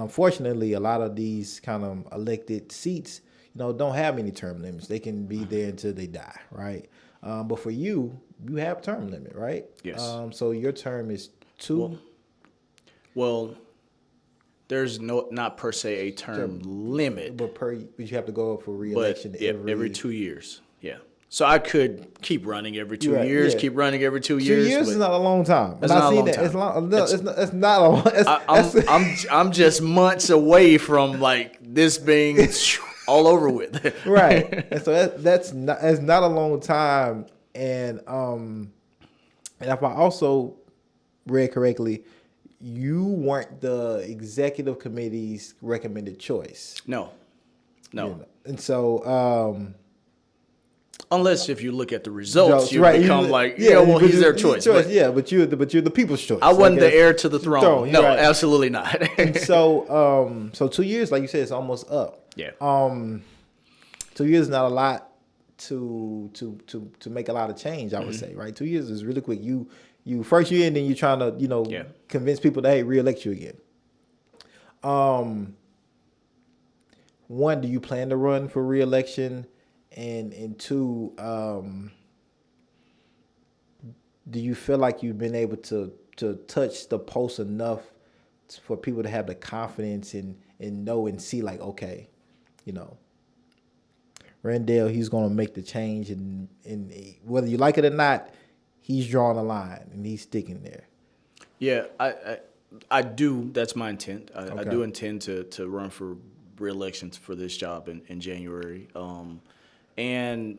unfortunately, a lot of these kind of elected seats, don't have any term limits. They can be there until they die, right? But for you have term limit, right? Yes. So your term is 2. Well, there's not per se a term limit, but you have to go up for re-election every 2 years. Yeah. So I could keep running every 2 Right, years, yeah. keep running every 2 2 years. years is not a long time. It's not a long time. It's not a long. I'm just months away from like this being all over with. Right. And so that's not a long time. And if I also read correctly, you weren't the executive committee's recommended choice. No. And so unless if you look at the results, you right, become he's their choice. But, but you're the people's choice. I wasn't the heir to the throne. No, right. Absolutely not. And so 2 years, like you said, it's almost up. Yeah. 2 years is not a lot to make a lot of change, I would say, right? 2 years is really quick. You first year, and then you're trying to, convince people to, hey, re-elect you again. One, do you plan to run for re-election? And two, do you feel like you've been able to touch the pulse enough for people to have the confidence and know and see like, okay, Rendell, he's going to make the change, and whether you like it or not, he's drawing a line and he's sticking there. Yeah, I do. That's my intent. I Okay. do intend to run for re-election for this job in January. And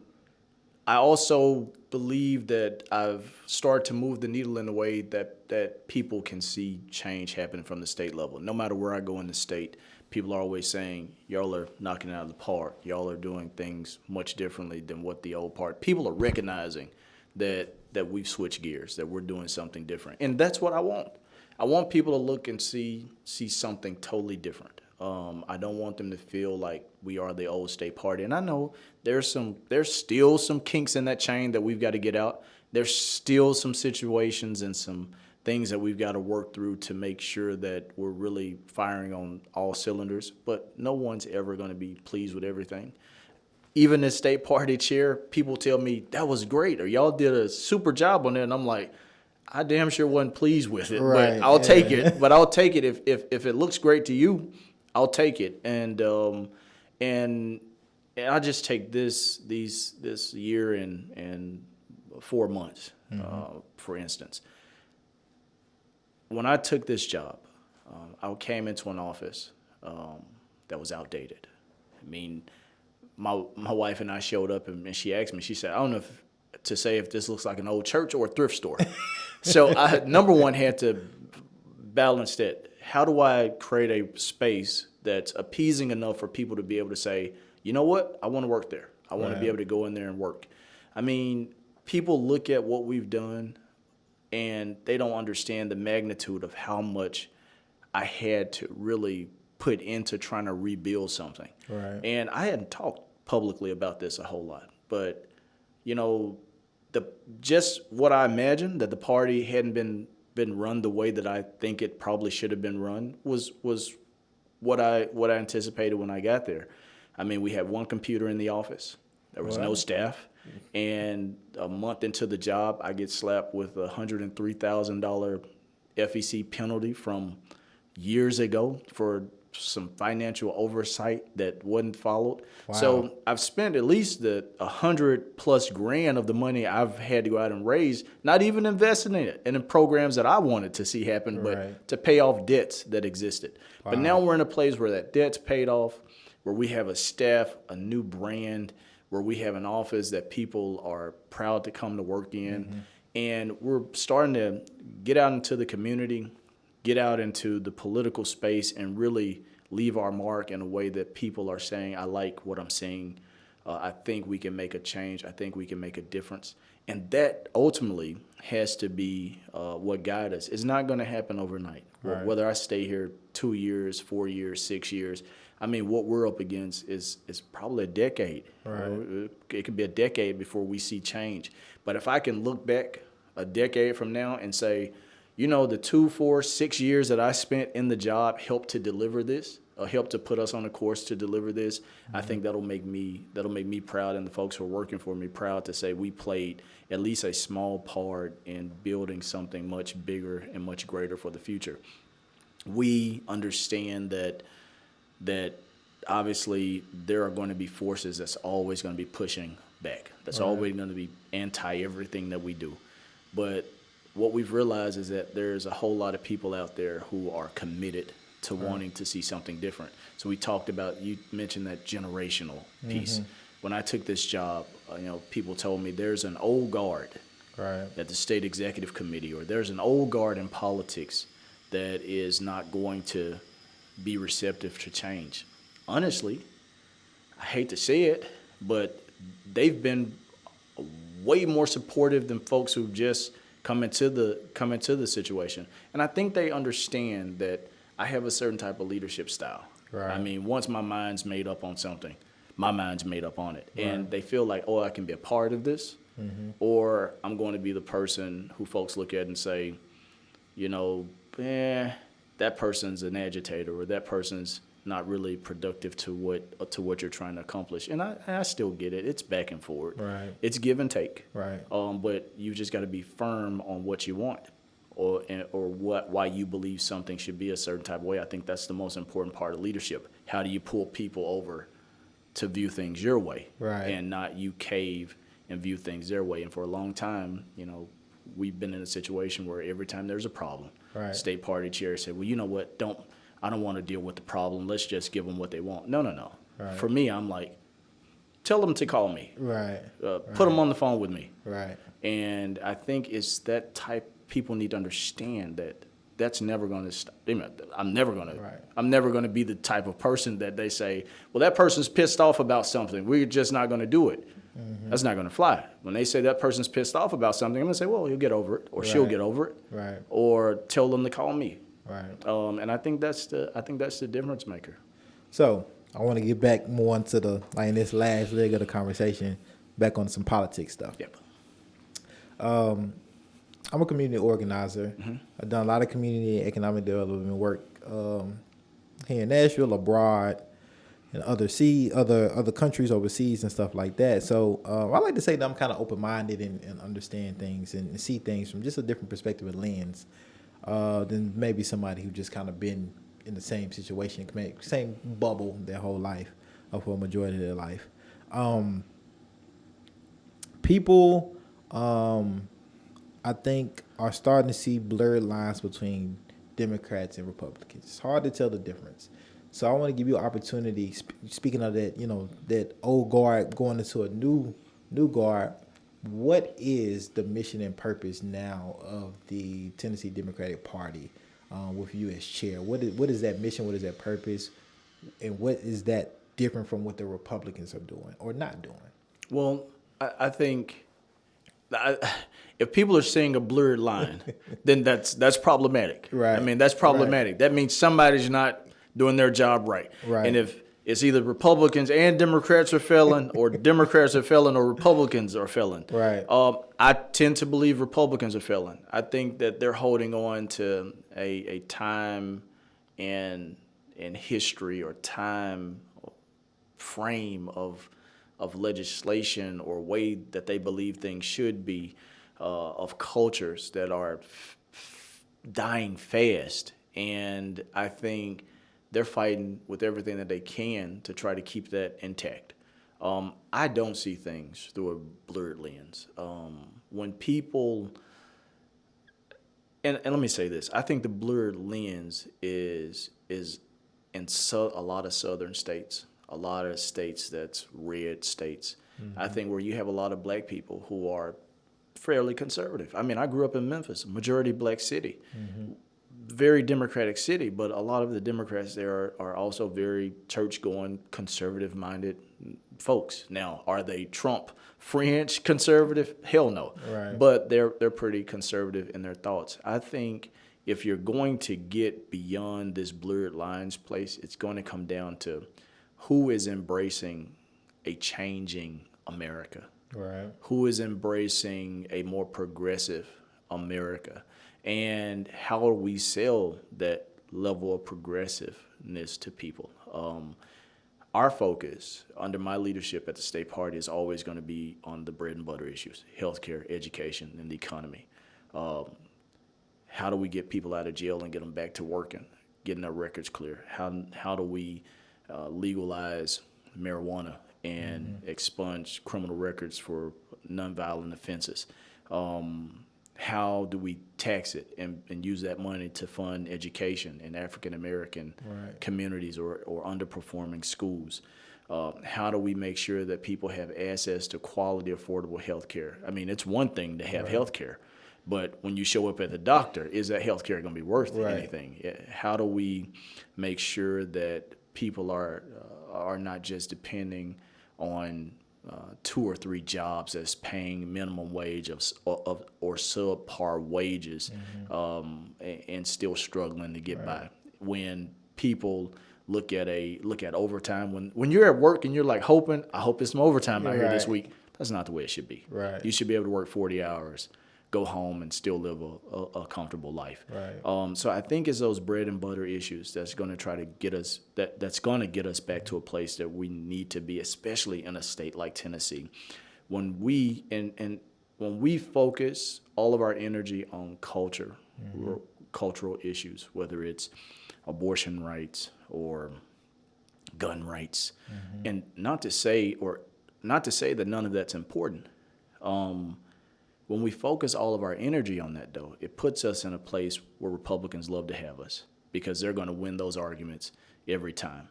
I also believe that I've started to move the needle in a way that people can see change happening from the state level. No matter where I go in the state, people are always saying, y'all are knocking it out of the park. Y'all are doing things much differently than what the old part. People are recognizing that we've switched gears, that we're doing something different. And that's what I want. I want people to look and see something totally different. I don't want them to feel like we are the old state party. And I know there's still some kinks in that chain that we've got to get out. There's still some situations and some things that we've got to work through to make sure that we're really firing on all cylinders. But no one's ever going to be pleased with everything. Even as state party chair, people tell me, that was great, or y'all did a super job on it. And I'm like, I damn sure wasn't pleased with it, right, but I'll take it. But I'll take it if it looks great to you. I'll take it, and I just take this year and 4 months, for instance. When I took this job, I came into an office that was outdated. I mean, my wife and I showed up, and she asked me. She said, "I don't know if this looks like an old church or a thrift store." So I, number one, had to balance that. How do I create a space that's appeasing enough for people to be able to say, you know what, I want to work there. I want to be able to go in there and work. I mean, people look at what we've done, and they don't understand the magnitude of how much I had to really put into trying to rebuild something. Right. And I hadn't talked publicly about this a whole lot, but, just what I imagined, that the party hadn't been been run the way that I think it probably should have been run was what I anticipated when I got there. I mean, we had one computer in the office. There was no staff. And a month into the job, I get slapped with a $103,000 FEC penalty from years ago for some financial oversight that wasn't followed. Wow. So I've spent at least the $100,000+ of the money I've had to go out and raise, not even investing in it and in programs that I wanted to see happen, but to pay off debts that existed. Wow. But now we're in a place where that debt's paid off, where we have a staff, a new brand, where we have an office that people are proud to come to work in. And we're starting to get out into the community, get out into the political space, and really leave our mark in a way that people are saying, I like what I'm seeing. I think we can make a change. I think we can make a difference. And that ultimately has to be what guides us. It's not going to happen overnight. Right. Whether I stay here 2 years, 4 years, 6 years, I mean, what we're up against is probably a decade. Right. It could be a decade before we see change. But if I can look back a decade from now and say, you know, the 2, 4, 6 years that I spent in the job helped to deliver this, or helped to put us on a course to deliver this, I think that'll make me proud, and the folks who are working for me proud to say we played at least a small part in building something much bigger and much greater for the future. We understand that obviously there are going to be forces that's always going to be pushing back. That's always going to be anti everything that we do. But what we've realized is that there's a whole lot of people out there who are committed to wanting to see something different. So we talked about, you mentioned that generational piece. When I took this job, people told me there's an old guard at the state executive committee, or there's an old guard in politics that is not going to be receptive to change. Honestly, I hate to say it, but they've been way more supportive than folks who've just come into the situation. And I think they understand that I have a certain type of leadership style. Right. I mean, once my mind's made up on something, my mind's made up on it. Right. And they feel like, oh, I can be a part of this, or I'm going to be the person who folks look at and say, that person's an agitator, or that person's not really productive to what you're trying to accomplish. And I still get it. It's back and forth. Right. It's give and take. Right. But you just got to be firm on what you want, or why you believe something should be a certain type of way. I think that's the most important part of leadership. How do you pull people over to view things your way, and not you cave and view things their way? And for a long time, we've been in a situation where every time there's a problem, state party chairs say, well, you know what, I don't want to deal with the problem. Let's just give them what they want. No. Right. For me, I'm like, tell them to call me. Right. Put them on the phone with me. Right. And I think it's that type. People need to understand that that's never going to stop. I'm never going to be the type of person that they say, well, that person's pissed off about something. We're just not going to do it. That's not going to fly. When they say that person's pissed off about something, I'm going to say, well, he'll get over it, or she'll get over it, or tell them to call me. Right. And I think that's the difference maker. So I want to get back more into this last leg of the conversation, back on some politics stuff. Yep. I'm a community organizer. I've done a lot of community and economic development work here in Nashville, abroad, and other countries overseas and stuff like that. So I like to say that I'm kind of open-minded and understand things and see things from just a different perspective and lens than maybe somebody who just kind of been in the same situation, same bubble their whole life, or for a majority of their life. People, I think, are starting to see blurred lines between Democrats and Republicans. It's hard to tell the difference. So I want to give you an opportunity, speaking of that, that old guard going into a new guard. What is the mission and purpose now of the Tennessee Democratic Party with you as chair? What is that mission? What is that purpose? And what is that different from what the Republicans are doing or not doing? Well, I think if people are seeing a blurred line, then that's problematic. Right. I mean, that's problematic. Right. That means somebody's not doing their job right. Right. And It's either Republicans and Democrats are failing, or Democrats are failing, or Republicans are failing. Right. I tend to believe Republicans are failing. I think that they're holding on to a time in history or time frame of legislation or way that they believe things should be, of cultures that are dying fast. And I think they're fighting with everything that they can to try to keep that intact. I don't see things through a blurred lens. When people, and let me say this, I think the blurred lens is in a lot of southern states, a lot of states that's red states. Mm-hmm. I think where you have a lot of black people who are fairly conservative. I mean, I grew up in Memphis, a majority black city. Mm-hmm. Very democratic city, but a lot of the Democrats there are also very church-going, conservative-minded folks. Now, are they Trump French conservative? Hell no. Right. But they're pretty conservative in their thoughts. I think if you're going to get beyond this blurred lines place, it's going to come down to who is embracing a changing America. Right. Who is embracing a more progressive America. And how do we sell that level of progressiveness to people? Our focus under my leadership at the state party is always going to be on the bread and butter issues: healthcare, education, and the economy. How do we get people out of jail and get them back to working, getting their records clear? How do we legalize marijuana and expunge criminal records for nonviolent offenses? How do we tax it and use that money to fund education in African-American communities or underperforming schools? How do we make sure that people have access to quality, affordable health care? I mean, it's one thing to have health care, but when you show up at the doctor, is that health care going to be worth anything? How do we make sure that people are not just depending on 2 or 3 jobs that's paying minimum wage or subpar wages, and still struggling to get by? When people look at overtime, when you're at work and you're like I hope it's some overtime out here this week. That's not the way it should be. Right. You should be able to work 40 hours, go home, and still live a comfortable life. Right. So I think it's those bread and butter issues that's going to try to get us that's going to get us back to a place that we need to be, especially in a state like Tennessee. When we focus all of our energy on culture, cultural issues, whether it's abortion rights or gun rights, and not to say that none of that's important. When we focus all of our energy on that, though, it puts us in a place where Republicans love to have us because they're going to win those arguments every time.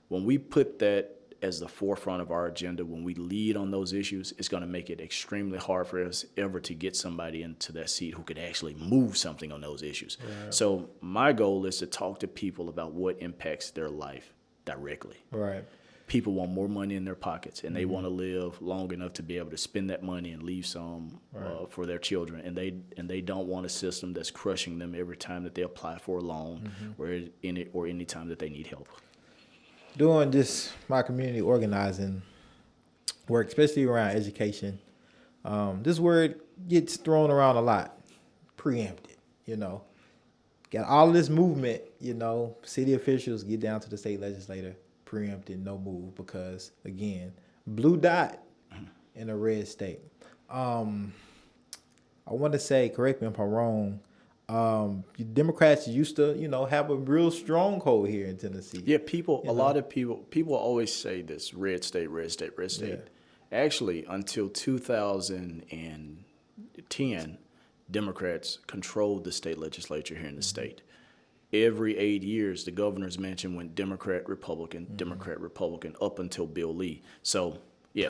When we put that as the forefront of our agenda, when we lead on those issues, it's going to make it extremely hard for us ever to get somebody into that seat who could actually move something on those issues. Right. So my goal is to talk to people about what impacts their life directly. Right. People want more money in their pockets, and they want to live long enough to be able to spend that money and leave some for their children. And they don't want a system that's crushing them every time that they apply for a loan or any time that they need help. Doing this, my community organizing work, especially around education, this word gets thrown around a lot. Preempted, Got all of this movement, city officials get down to the state legislator. Preempted, no move, because again, blue dot in a red state. I want to say, correct me if I'm wrong, Democrats used to, have a real stronghold here in Tennessee. Yeah, a lot of people always say this: red state, red state, red state. Yeah. Actually, until 2010, Democrats controlled the state legislature here in the state. Every 8 years, the governor's mansion went Democrat, Republican, Democrat, Republican, up until Bill Lee. So, yeah,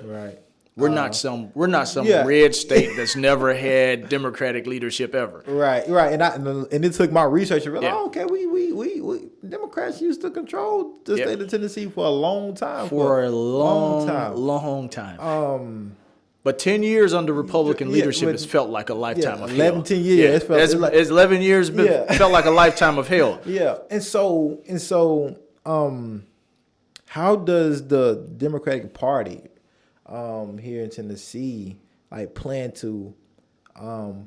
we're not some red state that's never had Democratic leadership ever. Right, and it took my research to realize, okay, we Democrats used to control the state of Tennessee for a long time. For a long time. But 10 years under Republican leadership has felt like a lifetime of hell. 10 years. Yeah, it's 11 years felt like a lifetime of hell. Yeah. And so How does the Democratic Party here in Tennessee like plan to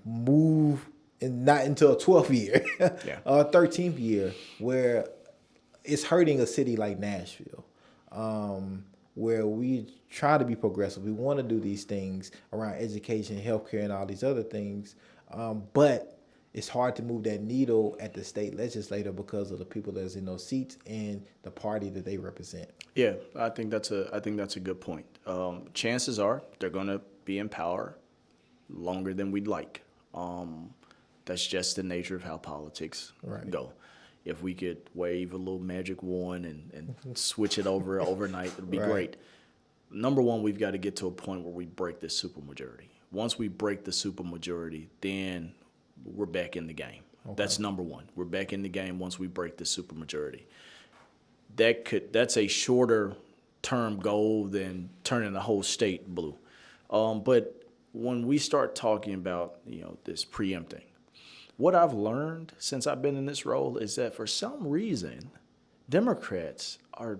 move and not into a 12th year Yeah. or a 13th year where it's hurting a city like Nashville, where we try to be progressive. We want to do these things around education, healthcare, and all these other things, but it's hard to move that needle at the state legislature because of the people that's in those seats and the party that they represent. Yeah, I think that's a good point. Chances are they're going to be in power longer than we'd like. That's just the nature of how politics go. If we could wave a little magic wand and switch it over overnight, it'd be great. Number one, we've got to get to a point where we break this supermajority. Once we break the supermajority, then we're back in the game. Okay. That's number one. We're back in the game once we break the supermajority. That's a shorter term goal than turning the whole state blue. But when we start talking about this preempting, what I've learned since I've been in this role is that for some reason, Democrats are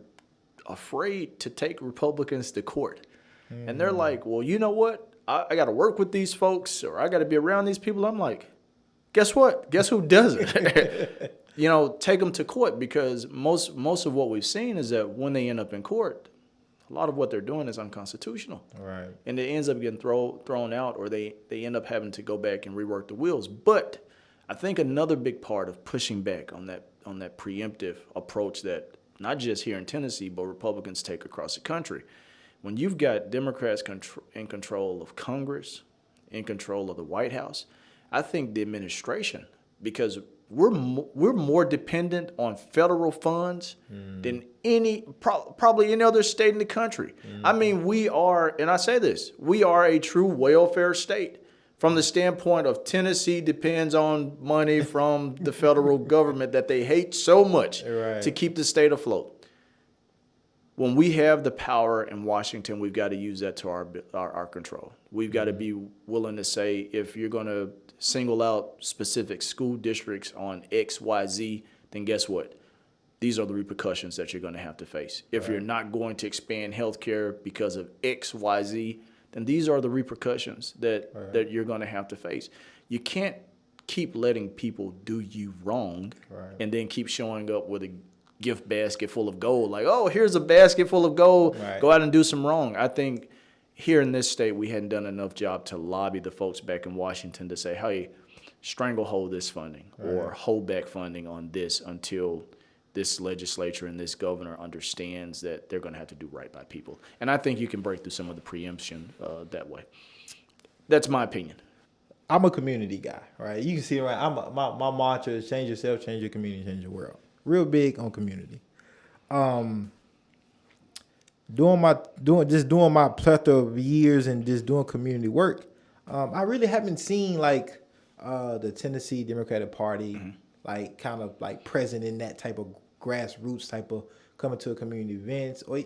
afraid to take Republicans to court. And they're like, well, you know what? I got to work with these folks or I got to be around these people. I'm like, guess what? Guess who doesn't? Take them to court, because most of what we've seen is that when they end up in court, a lot of what they're doing is unconstitutional. Right. And it ends up getting thrown out, or they end up having to go back and rework the wheels. But I think another big part of pushing back on that preemptive approach that not just here in Tennessee, but Republicans take across the country, when you've got Democrats in control of Congress, in control of the White House, I think the administration, because we're more dependent on federal funds than probably any other state in the country. I mean, we are, and I say this, we are a true welfare state. From the standpoint of Tennessee depends on money from the federal government that they hate so much to keep the state afloat. When we have the power in Washington, we've got to use that to our control. We've got to be willing to say, if you're going to single out specific school districts on X, Y, Z, then guess what? These are the repercussions that you're going to have to face. If you're not going to expand healthcare because of X, Y, Z, then these are the repercussions that you're going to have to face. You can't keep letting people do you wrong and then keep showing up with a gift basket full of gold. Like, oh, here's a basket full of gold. Go out and do some wrong. I think here in this state, we hadn't done enough job to lobby the folks back in Washington to say, hey, stranglehold this funding or hold back funding on this until this legislature and this governor understands that they're going to have to do right by people. And I think you can break through some of the preemption that way. That's my opinion. I'm a community guy, right? You can see, right? My mantra is change yourself, change your community, change your world. Real big on community. Doing my plethora of years and just doing community work, I really haven't seen like the Tennessee Democratic Party like kind of like present in that type of grassroots type of coming to a community events, or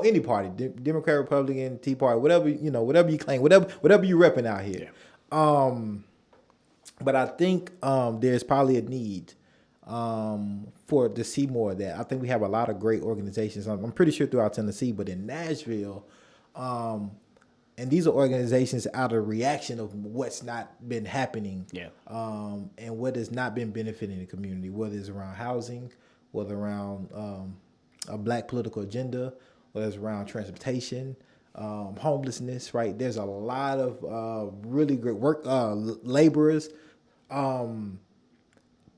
any party, Democrat, Republican, Tea Party, whatever you claim, whatever you repping out here. But I think there's probably a need to see more of that. I think we have a lot of great organizations. I'm pretty sure throughout Tennessee, but in Nashville, and these are organizations out of reaction of what's not been happening, and what has not been benefiting the community, whether it's around housing, whether around a black political agenda, whether it's around transportation, homelessness. Right, there's a lot of really great work, laborers.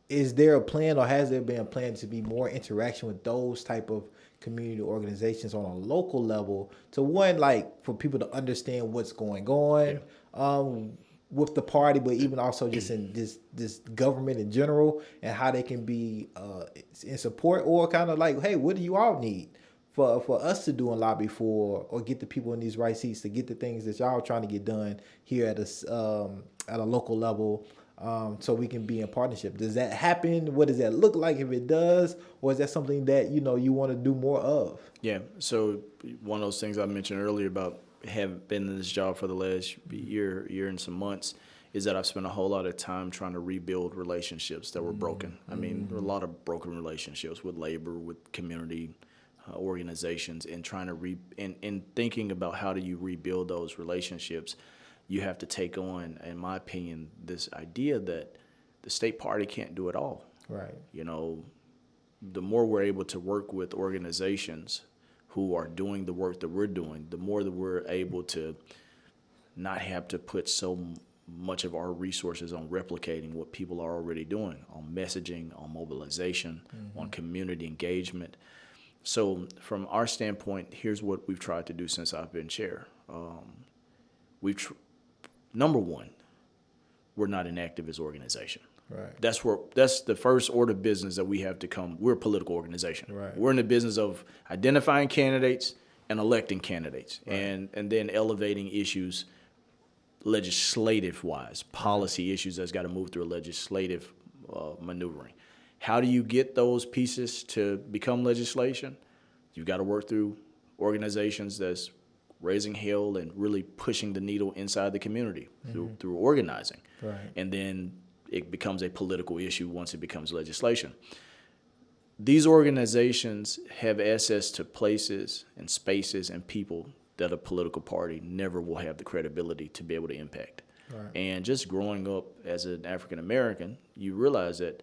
Is there a plan, or has there been a plan to be more interaction with those type of community organizations on a local level for people to understand what's going on with the party, but even also just in this government in general, and how they can be in support, or kind of like, hey, what do you all need for us to do and lobby for, or get the people in these right seats to get the things that y'all trying to get done here at a local level. So we can be in partnership. Does that happen? What does that look like if it does? Or is that something that, you want to do more of? Yeah. So one of those things I mentioned earlier about having been in this job for the last year and some months is that I've spent a whole lot of time trying to rebuild relationships that were broken. I mean, there are a lot of broken relationships with labor, with community, organizations and trying to in thinking about how do you rebuild those relationships, you have to take on, in my opinion, this idea that the state party can't do it all. Right. You know, the more we're able to work with organizations who are doing the work that we're doing, the more that we're able to not have to put so much of our resources on replicating what people are already doing, on messaging, on mobilization, on community engagement. So from our standpoint, here's what we've tried to do since I've been chair. Number one, we're not an activist organization. Right. That's the first order of business that we have to come. We're a political organization. Right. We're in the business of identifying candidates and electing candidates, Right. and then elevating issues legislative wise, policy issues that's got to move through a legislative maneuvering. How do you get those pieces to become legislation? You've got to work through organizations that's raising hell and really pushing the needle inside the community through organizing. Right. And then it becomes a political issue once it becomes legislation. These organizations have access to places and spaces and people that a political party never will have the credibility to be able to impact. Right. And just growing up as an African American, you realize that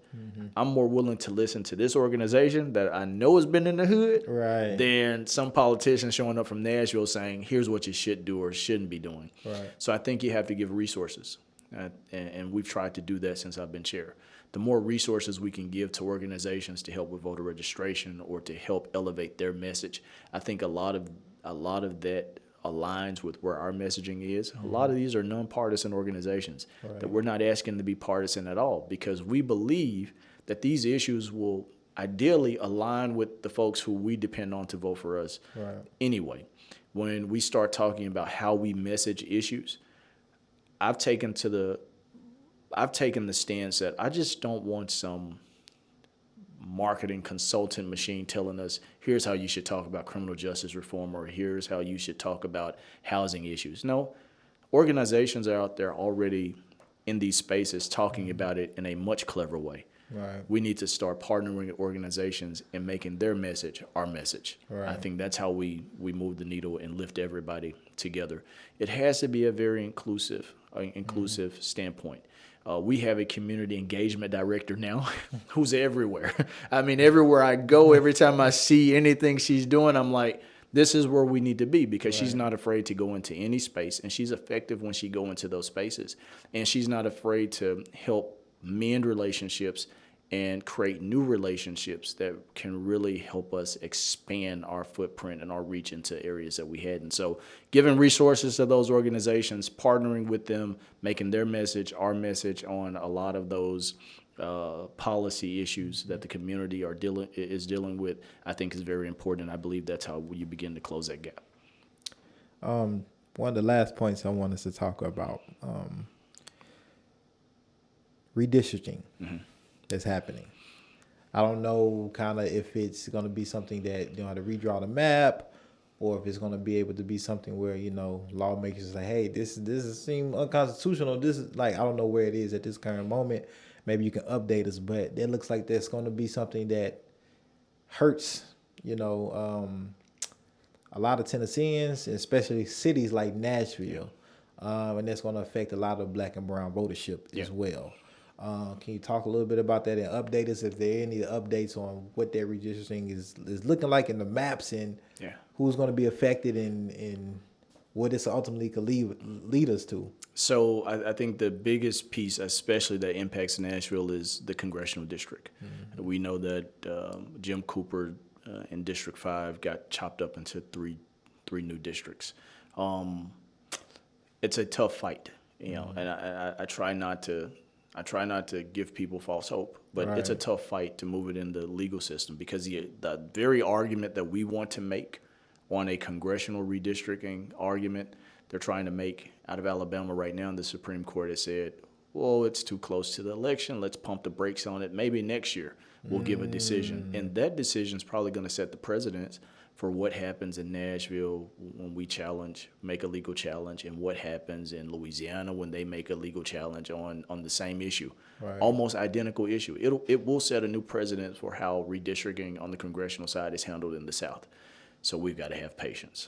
I'm more willing to listen to this organization that I know has been in the hood Right. than some politician showing up from Nashville saying, here's what you should do or shouldn't be doing. Right. So I think you have to give resources. And we've tried to do that since I've been chair. The more resources we can give to organizations to help with voter registration or to help elevate their message, I think a lot of that aligns with where our messaging is. A lot of these are nonpartisan organizations that we're not asking to be partisan at all, because we believe that these issues will ideally align with the folks who we depend on to vote for us. Right. Anyway, when we start talking about how we message issues, I've taken the stance that I just don't want some marketing consultant machine telling us, here's how you should talk about criminal justice reform, or here's how you should talk about housing issues. No, organizations are out there already in these spaces talking about it in a much clever way. Right. We need to start partnering with organizations and making their message our message. Right. I think that's how we move the needle and lift everybody together. It has to be a very inclusive standpoint. We have a community engagement director now who's everywhere. I mean, everywhere I go, every time I see anything she's doing, I'm like, this is where we need to be, because she's not afraid to go into any space, and she's effective when she go into those spaces. And she's not afraid to help mend relationships and create new relationships that can really help us expand our footprint and our reach into areas that we hadn't. So giving resources to those organizations, partnering with them, making their message our message on a lot of those policy issues that the community is dealing with, I think is very important. I believe that's how you begin to close that gap. One of the last points I wanted to talk about, redistricting that's happening. I don't know kind of if it's going to be something that, you know, to redraw the map, or if it's going to be able to be something where, you know, lawmakers say, hey, this seems unconstitutional. This is like, I don't know where it is at this current moment. Maybe you can update us, but it looks like there's going to be something that hurts, you know, a lot of Tennesseans, especially cities like Nashville. And that's going to affect a lot of black and brown votership as well. Can you talk a little bit about that and update us if there are any updates on what that redistricting is looking like in the maps, and who's going to be affected and what this ultimately could lead us to? So I think the biggest piece, especially that impacts Nashville, is the congressional district. Mm-hmm. We know that Jim Cooper in District 5 got chopped up into three new districts. It's a tough fight, you know, and I try not to give people false hope, but it's a tough fight to move it in the legal system, because the very argument that we want to make on a congressional redistricting argument, they're trying to make out of Alabama right now. The Supreme Court has said, well, it's too close to the election. Let's pump the brakes on it. Maybe next year we'll give a decision. And that decision is probably going to set the precedence for what happens in Nashville when we make a legal challenge, and what happens in Louisiana when they make a legal challenge on the same issue. Right. Almost identical issue. It will set a new precedent for how redistricting on the congressional side is handled in the South. So we've got to have patience.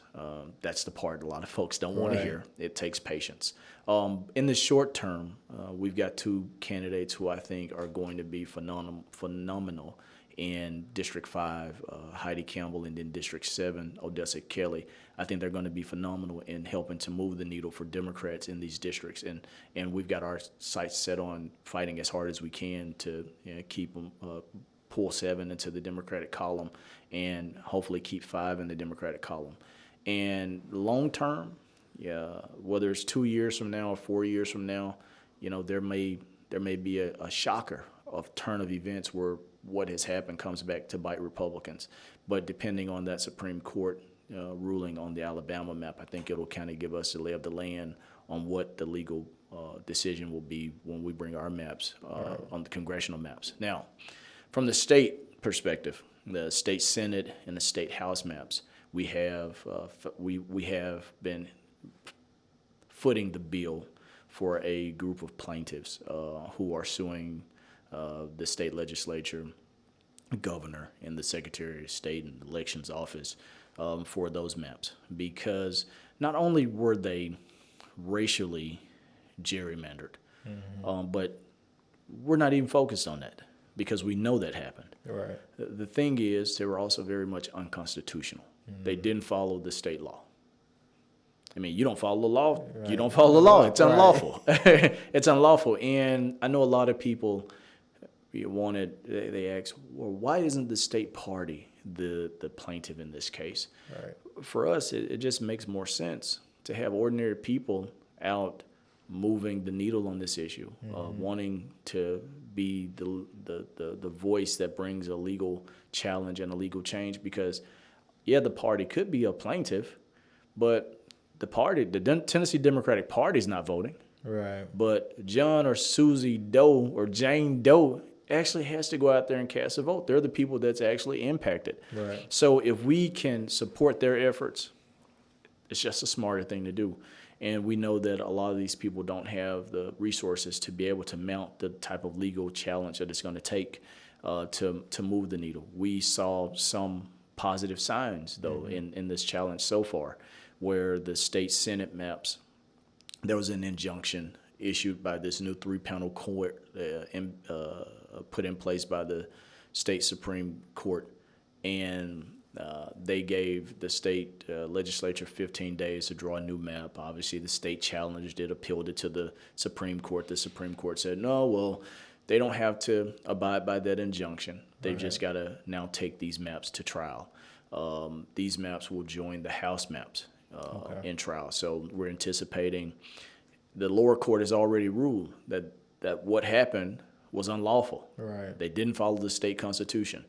That's the part a lot of folks don't want to hear. It takes patience. In the short term, we've got two candidates who I think are going to be phenomenal in District 5, Heidi Campbell, and then District 7, Odessa Kelly. I think they're going to be phenomenal in helping to move the needle for Democrats in these districts. And we've got our sights set on fighting as hard as we can to keep them, pull 7 into the Democratic column, and hopefully keep 5 in the Democratic column. And long term, whether it's 2 years from now or 4 years from now, there may be a shocker of turn of events where what has happened comes back to bite Republicans. But depending on that Supreme Court ruling on the Alabama map, I think it'll kind of give us the lay of the land on what the legal decision will be when we bring our maps on the congressional maps. Now, from the state perspective, the state Senate and the state House maps, we have been footing the bill for a group of plaintiffs who are suing the state legislature, governor, and the Secretary of State and Elections Office for those maps, because not only were they racially gerrymandered, but we're not even focused on that because we know that happened. Right. The thing is, they were also very much unconstitutional. They didn't follow the state law. I mean, you don't follow the law, you don't follow the law. It's unlawful. It's unlawful. And I know a lot of people they ask, well, why isn't the state party the plaintiff in this case? Right. For us, it just makes more sense to have ordinary people out moving the needle on this issue, wanting to be the voice that brings a legal challenge and a legal change. Because, the party could be a plaintiff, but the Tennessee Democratic Party is not voting. Right. But John or Susie Doe or Jane Doe actually has to go out there and cast a vote. They're the people that's actually impacted. Right. So if we can support their efforts, it's just a smarter thing to do. And we know that a lot of these people don't have the resources to be able to mount the type of legal challenge that it's going to take to move the needle. We saw some positive signs, though, in this challenge so far, where the state Senate maps, there was an injunction issued by this new 3-panel court put in place by the state Supreme Court, and they gave the state legislature 15 days to draw a new map. Obviously, the state challenged it, appealed it to the Supreme Court. The Supreme Court said, no, well, they don't have to abide by that injunction. They've just got to now take these maps to trial. These maps will join the House maps in trial. So we're anticipating the lower court has already ruled that what happened was unlawful. Right. They didn't follow the state constitution.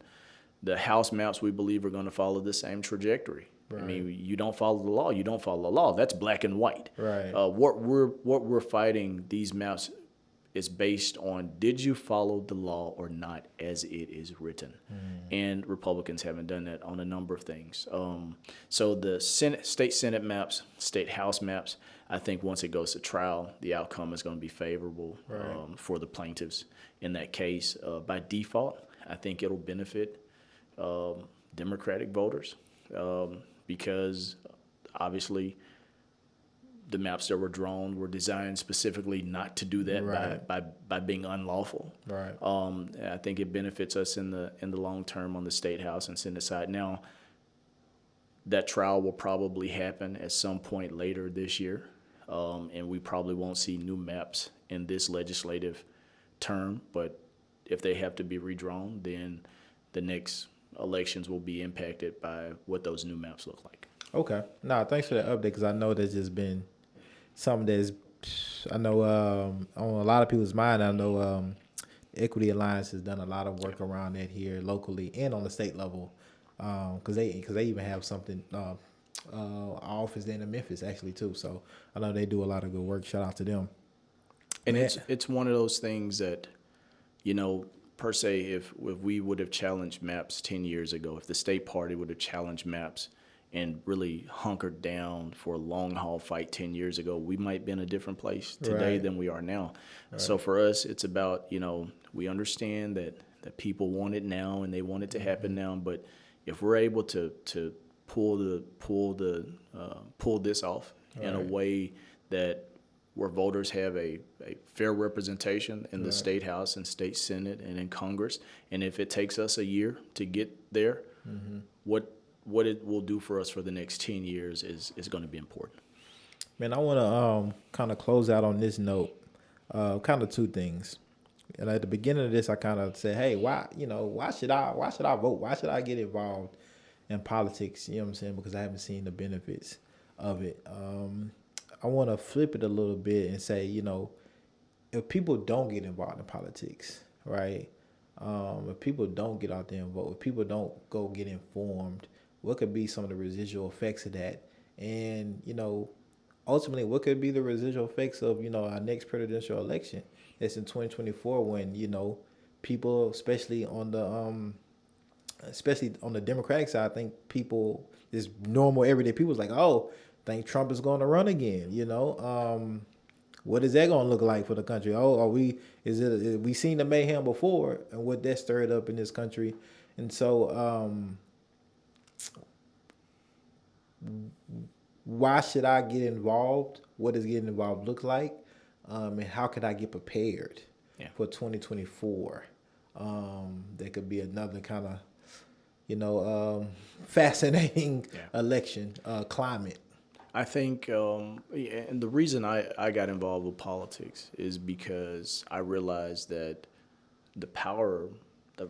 The House maps, we believe, are going to follow the same trajectory. Right. I mean, you don't follow the law, you don't follow the law. That's black and white. Right. What we're fighting these maps is based on, did you follow the law or not as it is written? And Republicans haven't done that on a number of things. So the state Senate maps, state House maps, I think once it goes to trial, the outcome is going to be favorable for the plaintiffs in that case. By default, I think it'll benefit Democratic voters because obviously the maps that were drawn were designed specifically not to do that by being unlawful. Right. I think it benefits us in the long term on the state House and Senate side. Now, that trial will probably happen at some point later this year, and we probably won't see new maps in this legislative term. But if they have to be redrawn, then the next elections will be impacted by what those new maps look like. Okay. No, thanks for that update, because I know there's just been something that's, I know on a lot of people's mind, I know Equity Alliance has done a lot of work around that here locally and on the state level, because they even have something, office in Memphis actually too. So I know they do a lot of good work. Shout out to them. And it's one of those things that, per se, if we would have challenged maps 10 years ago, if the state party would have challenged maps and really hunkered down for a long haul fight 10 years ago, we might be in a different place today Right. than we are now. Right. So for us, it's about, we understand that people want it now and they want it to happen now. But if we're able to pull this off in a way that where voters have a fair representation in the state house and state senate and in Congress, and if it takes us a year to get there, what it will do for us for the next 10 years is going to be important. Man, I want to kind of close out on this note, kind of two things. And at the beginning of this, I kind of said, hey, why should I vote? Why should I get involved in politics? You know what I'm saying? Because I haven't seen the benefits of it. I want to flip it a little bit and say, if people don't get involved in politics, right? If people don't get out there and vote, if people don't go get informed, what could be some of the residual effects of that? And, ultimately, what could be the residual effects of, our next presidential election? It's in 2024 when, people, especially on the Democratic side, I think people, just normal everyday people's like, oh, think Trump is going to run again, what is that going to look like for the country? Oh, we seen the mayhem before and what that stirred up in this country. And so, why should I get involved? What does getting involved look like? And how could I get prepared for 2024? There could be another kind of, fascinating election climate. I think, and the reason I got involved with politics is because I realized that the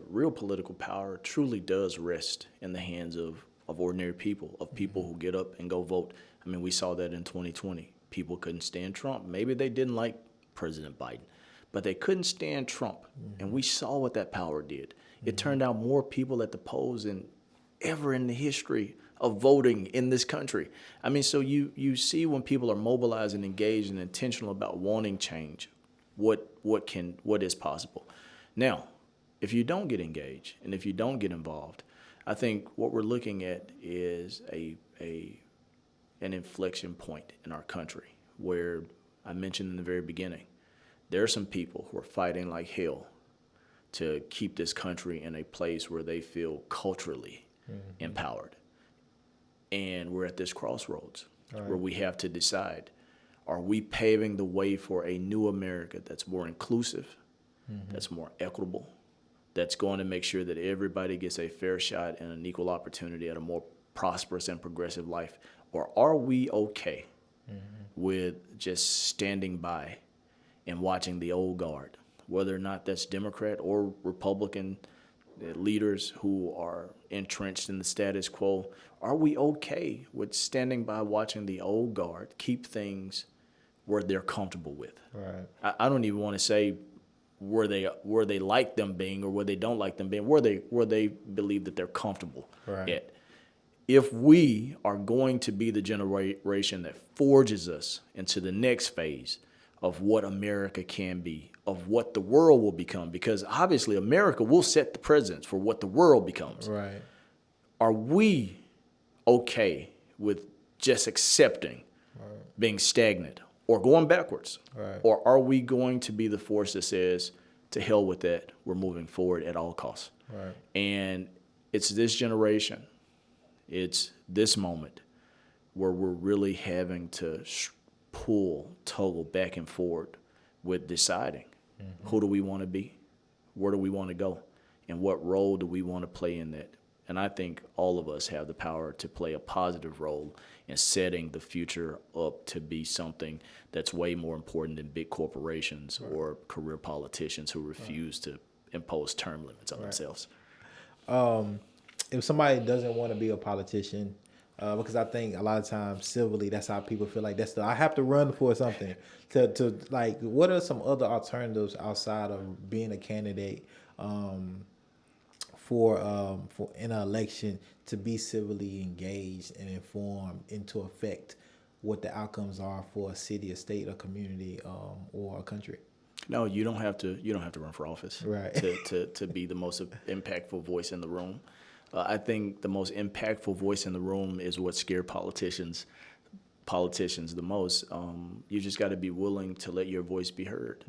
real political power truly does rest in the hands of ordinary people, of people who get up and go vote. I mean, we saw that in 2020. People couldn't stand Trump. Maybe they didn't like President Biden, but they couldn't stand Trump. And we saw what that power did. It turned out more people at the polls than ever in the history of voting in this country. I mean, so you see when people are mobilized and engaged and intentional about wanting change, what is possible. Now, if you don't get engaged and if you don't get involved, I think what we're looking at is an inflection point in our country where I mentioned in the very beginning, there are some people who are fighting like hell to keep this country in a place where they feel culturally empowered. And we're at this crossroads where we have to decide, are we paving the way for a new America that's more inclusive, that's more equitable, that's going to make sure that everybody gets a fair shot and an equal opportunity at a more prosperous and progressive life? Or are we okay with just standing by and watching the old guard, whether or not that's Democrat or Republican leaders who are entrenched in the status quo? Are we okay with standing by watching the old guard keep things where they're comfortable with? Right. I don't even want to say where they like them being or where they don't like them being, where they believe that they're comfortable at. If we are going to be the generation that forges us into the next phase of what America can be, of what the world will become, because obviously America will set the precedents for what the world becomes. Right. Are we okay with just accepting being stagnant or going backwards? Right. Or are we going to be the force that says, to hell with that, we're moving forward at all costs? Right. And it's this generation, it's this moment where we're really having to toggle back and forth with deciding who do we want to be, where do we want to go, and what role do we want to play in that. And I think all of us have the power to play a positive role in setting the future up to be something that's way more important than big corporations or career politicians who refuse to impose term limits on themselves. If somebody doesn't want to be a politician, because I think a lot of times civilly, that's how people feel like I have to run for something. To like, what are some other alternatives outside of being a candidate for in an election to be civilly engaged and informed and to affect what the outcomes are for a city, a state, a community, or a country? No, you don't have to. You don't have to run for office Right. to be the most impactful voice in the room. I think the most impactful voice in the room is what scared politicians the most. You just got to be willing to let your voice be heard,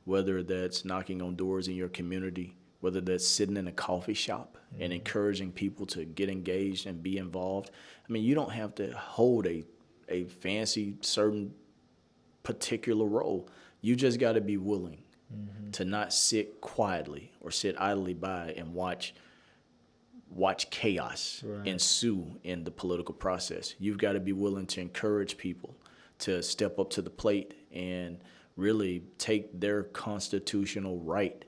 whether that's knocking on doors in your community, whether that's sitting in a coffee shop and encouraging people to get engaged and be involved. I mean, you don't have to hold a fancy certain particular role. You just got to be willing to not sit quietly or sit idly by and watch chaos ensue in the political process. You've got to be willing to encourage people to step up to the plate and really take their constitutional right.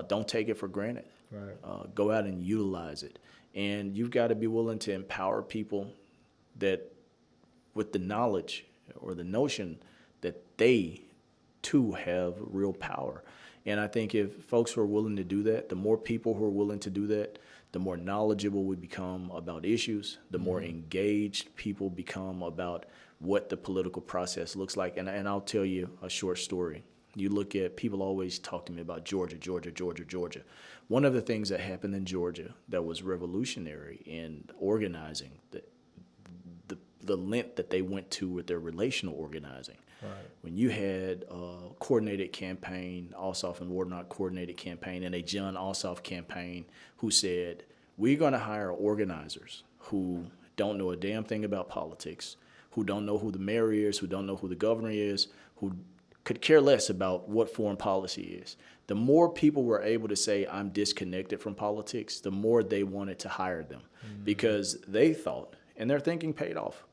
Don't take it for granted. Right. Go out and utilize it. And you've got to be willing to empower people that with the knowledge or the notion that they too have real power. And I think if folks who are willing to do that, the more people who are willing to do that, the more knowledgeable we become about issues, the more engaged people become about what the political process looks like. And I'll tell you a short story. You look at, people always talk to me about Georgia. One of the things that happened in Georgia that was revolutionary in organizing, the length that they went to with their relational organizing. Right. When you had a coordinated campaign, Ossoff and Warnock coordinated campaign, and a John Ossoff campaign who said, we're going to hire organizers who don't know a damn thing about politics, who don't know who the mayor is, who don't know who the governor is, who could care less about what foreign policy is. The more people were able to say, I'm disconnected from politics, the more they wanted to hire them because they thought, and their thinking paid off,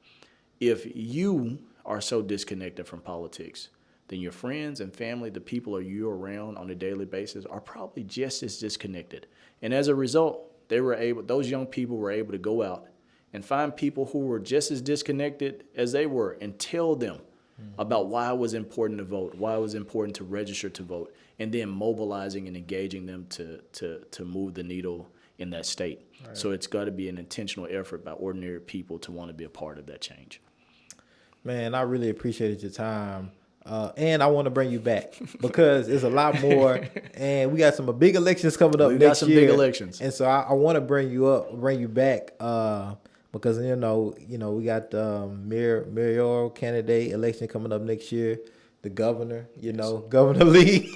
if you are so disconnected from politics, then your friends and family, the people you're around on a daily basis, are probably just as disconnected. And as a result, those young people were able to go out and find people who were just as disconnected as they were and tell them about why it was important to vote, why it was important to register to vote, and then mobilizing and engaging them to move the needle in that state. Right. So it's got to be an intentional effort by ordinary people to want to be a part of that change. Man, I really appreciated your time. And I want to bring you back because it's a lot more. And we got some big elections coming up next year. We got some big elections. And so I want to bring you back because, you know, we got the mayoral candidate election coming up next year. The governor, Governor Lee.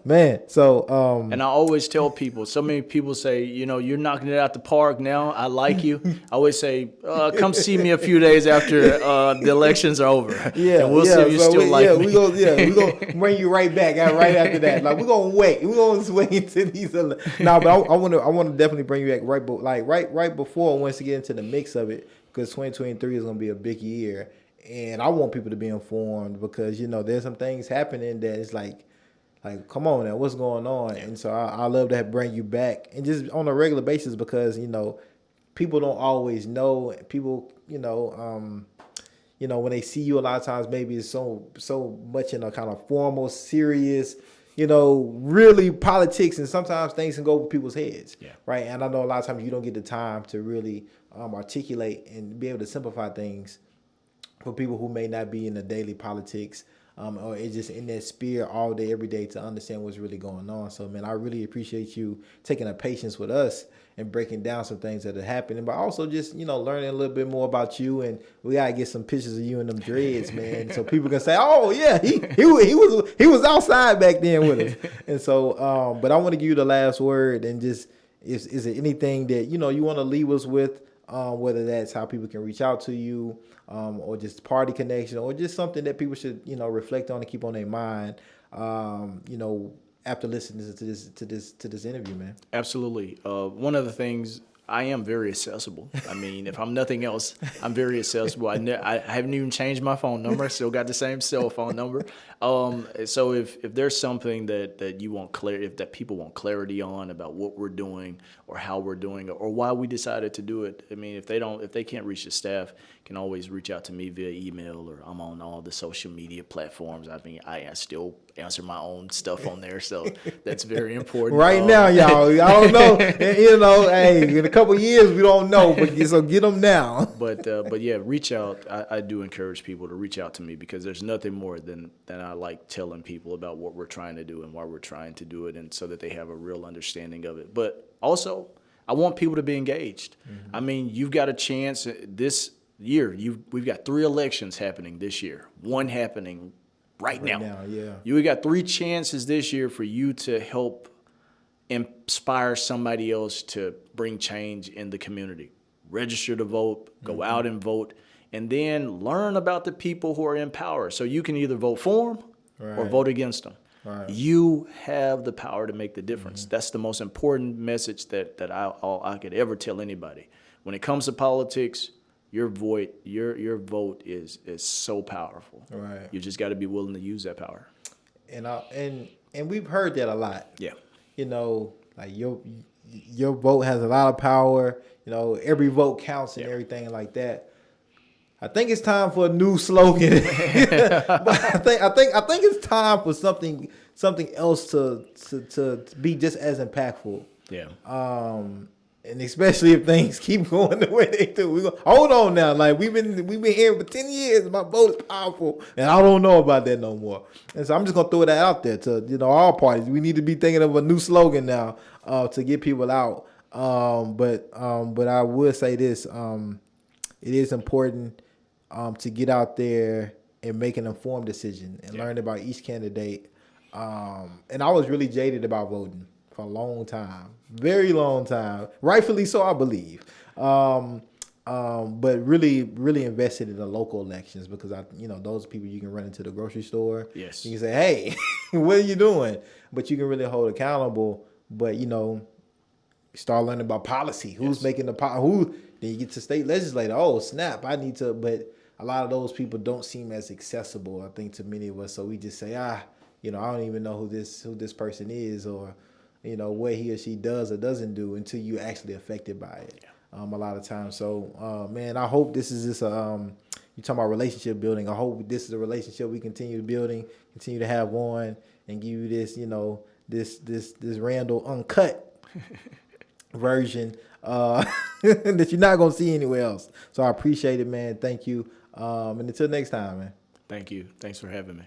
Man. So, and I always tell people, so many people say, you're knocking it out the park now. I like you. I always say, come see me a few days after the elections are over. Yeah. And we'll see if you still like me. We're going to bring you right back right after that. Like, we're going to wait. We're going to wait until these. But I want to definitely bring you back right before once you get into the mix of it, because 2023 is going to be a big year. And I want people to be informed because, there's some things happening that it's like, come on now, what's going on? And so I love to bring you back and just on a regular basis because, people don't always know. People, when they see you a lot of times, maybe it's so much in a kind of formal, serious, really politics. And sometimes things can go over people's heads. Yeah. Right. And I know a lot of times you don't get the time to really articulate and be able to simplify things for people who may not be in the daily politics or it's just in that sphere all day, every day to understand what's really going on. So, man, I really appreciate you taking the patience with us and breaking down some things that are happening, but also just, learning a little bit more about you. And we got to get some pictures of you in them dreads, man, so people can say, oh, yeah, he was outside back then with us. And so, but I want to give you the last word and just, is there anything that, you want to leave us with? Whether that's how people can reach out to you or just party connection or just something that people should, reflect on and keep on their mind, after listening to this interview, man. Absolutely. One of the things, I am very accessible. I mean, if I'm nothing else, I'm very accessible. I haven't even changed my phone number. I still got the same cell phone number. So if there's something that you want that people want clarity on about what we're doing or how we're doing it or why we decided to do it, I mean, if they can't reach the staff, can always reach out to me via email or I'm on all the social media platforms. I mean, I still answer my own stuff on there. So that's very important. Right now, y'all, I don't know. You know, hey, in a couple of years, we don't know, but so get them now. But yeah, reach out. I do encourage people to reach out to me because there's nothing more than I like telling people about what we're trying to do and why we're trying to do it, and so that they have a real understanding of it. But also, I want people to be engaged. Mm-hmm. I mean, you've got a chance this year. We've got 3 elections happening this year. One happening right now. Yeah. You got 3 chances this year for you to help inspire somebody else to bring change in the community. Register to vote, go out and vote, and then learn about the people who are in power. So you can either vote for them or vote against them. Right. You have the power to make the difference. That's the most important message that I could ever tell anybody. When it comes to politics, your vote is so powerful. Right. You just got to be willing to use that power. And we've heard that a lot. Yeah. You know, like your vote has a lot of power. You know, every vote counts and everything like that. I think it's time for a new slogan. But I think it's time for something else to be just as impactful. Yeah. And especially if things keep going the way they do. We go, hold on now. Like we've been hearing for 10 years, my vote is powerful, and I don't know about that no more. And so I'm just gonna throw that out there to all parties. We need to be thinking of a new slogan now to get people out. But I would say this: it is important to get out there and make an informed decision and learn about each candidate. And I was really jaded about voting for a long time, very long time, rightfully so, I believe. But really invested in the local elections because those people you can run into the grocery store. Yes. You can say, hey, what are you doing? But you can really hold accountable. But start learning about policy. Who's making the who? Then you get to state legislator. Oh snap! I need to. But a lot of those people don't seem as accessible, I think, to many of us. So we just say, I don't even know who this person is, or what he or she does or doesn't do until you're actually affected by it. A lot of times. So man, I hope this is just you talking about relationship building. I hope this is a relationship we continue building, continue to have on, and give you this this Randall uncut version that you're not gonna see anywhere else. So I appreciate it, man. Thank you. And until next time, man. Thank you. Thanks for having me.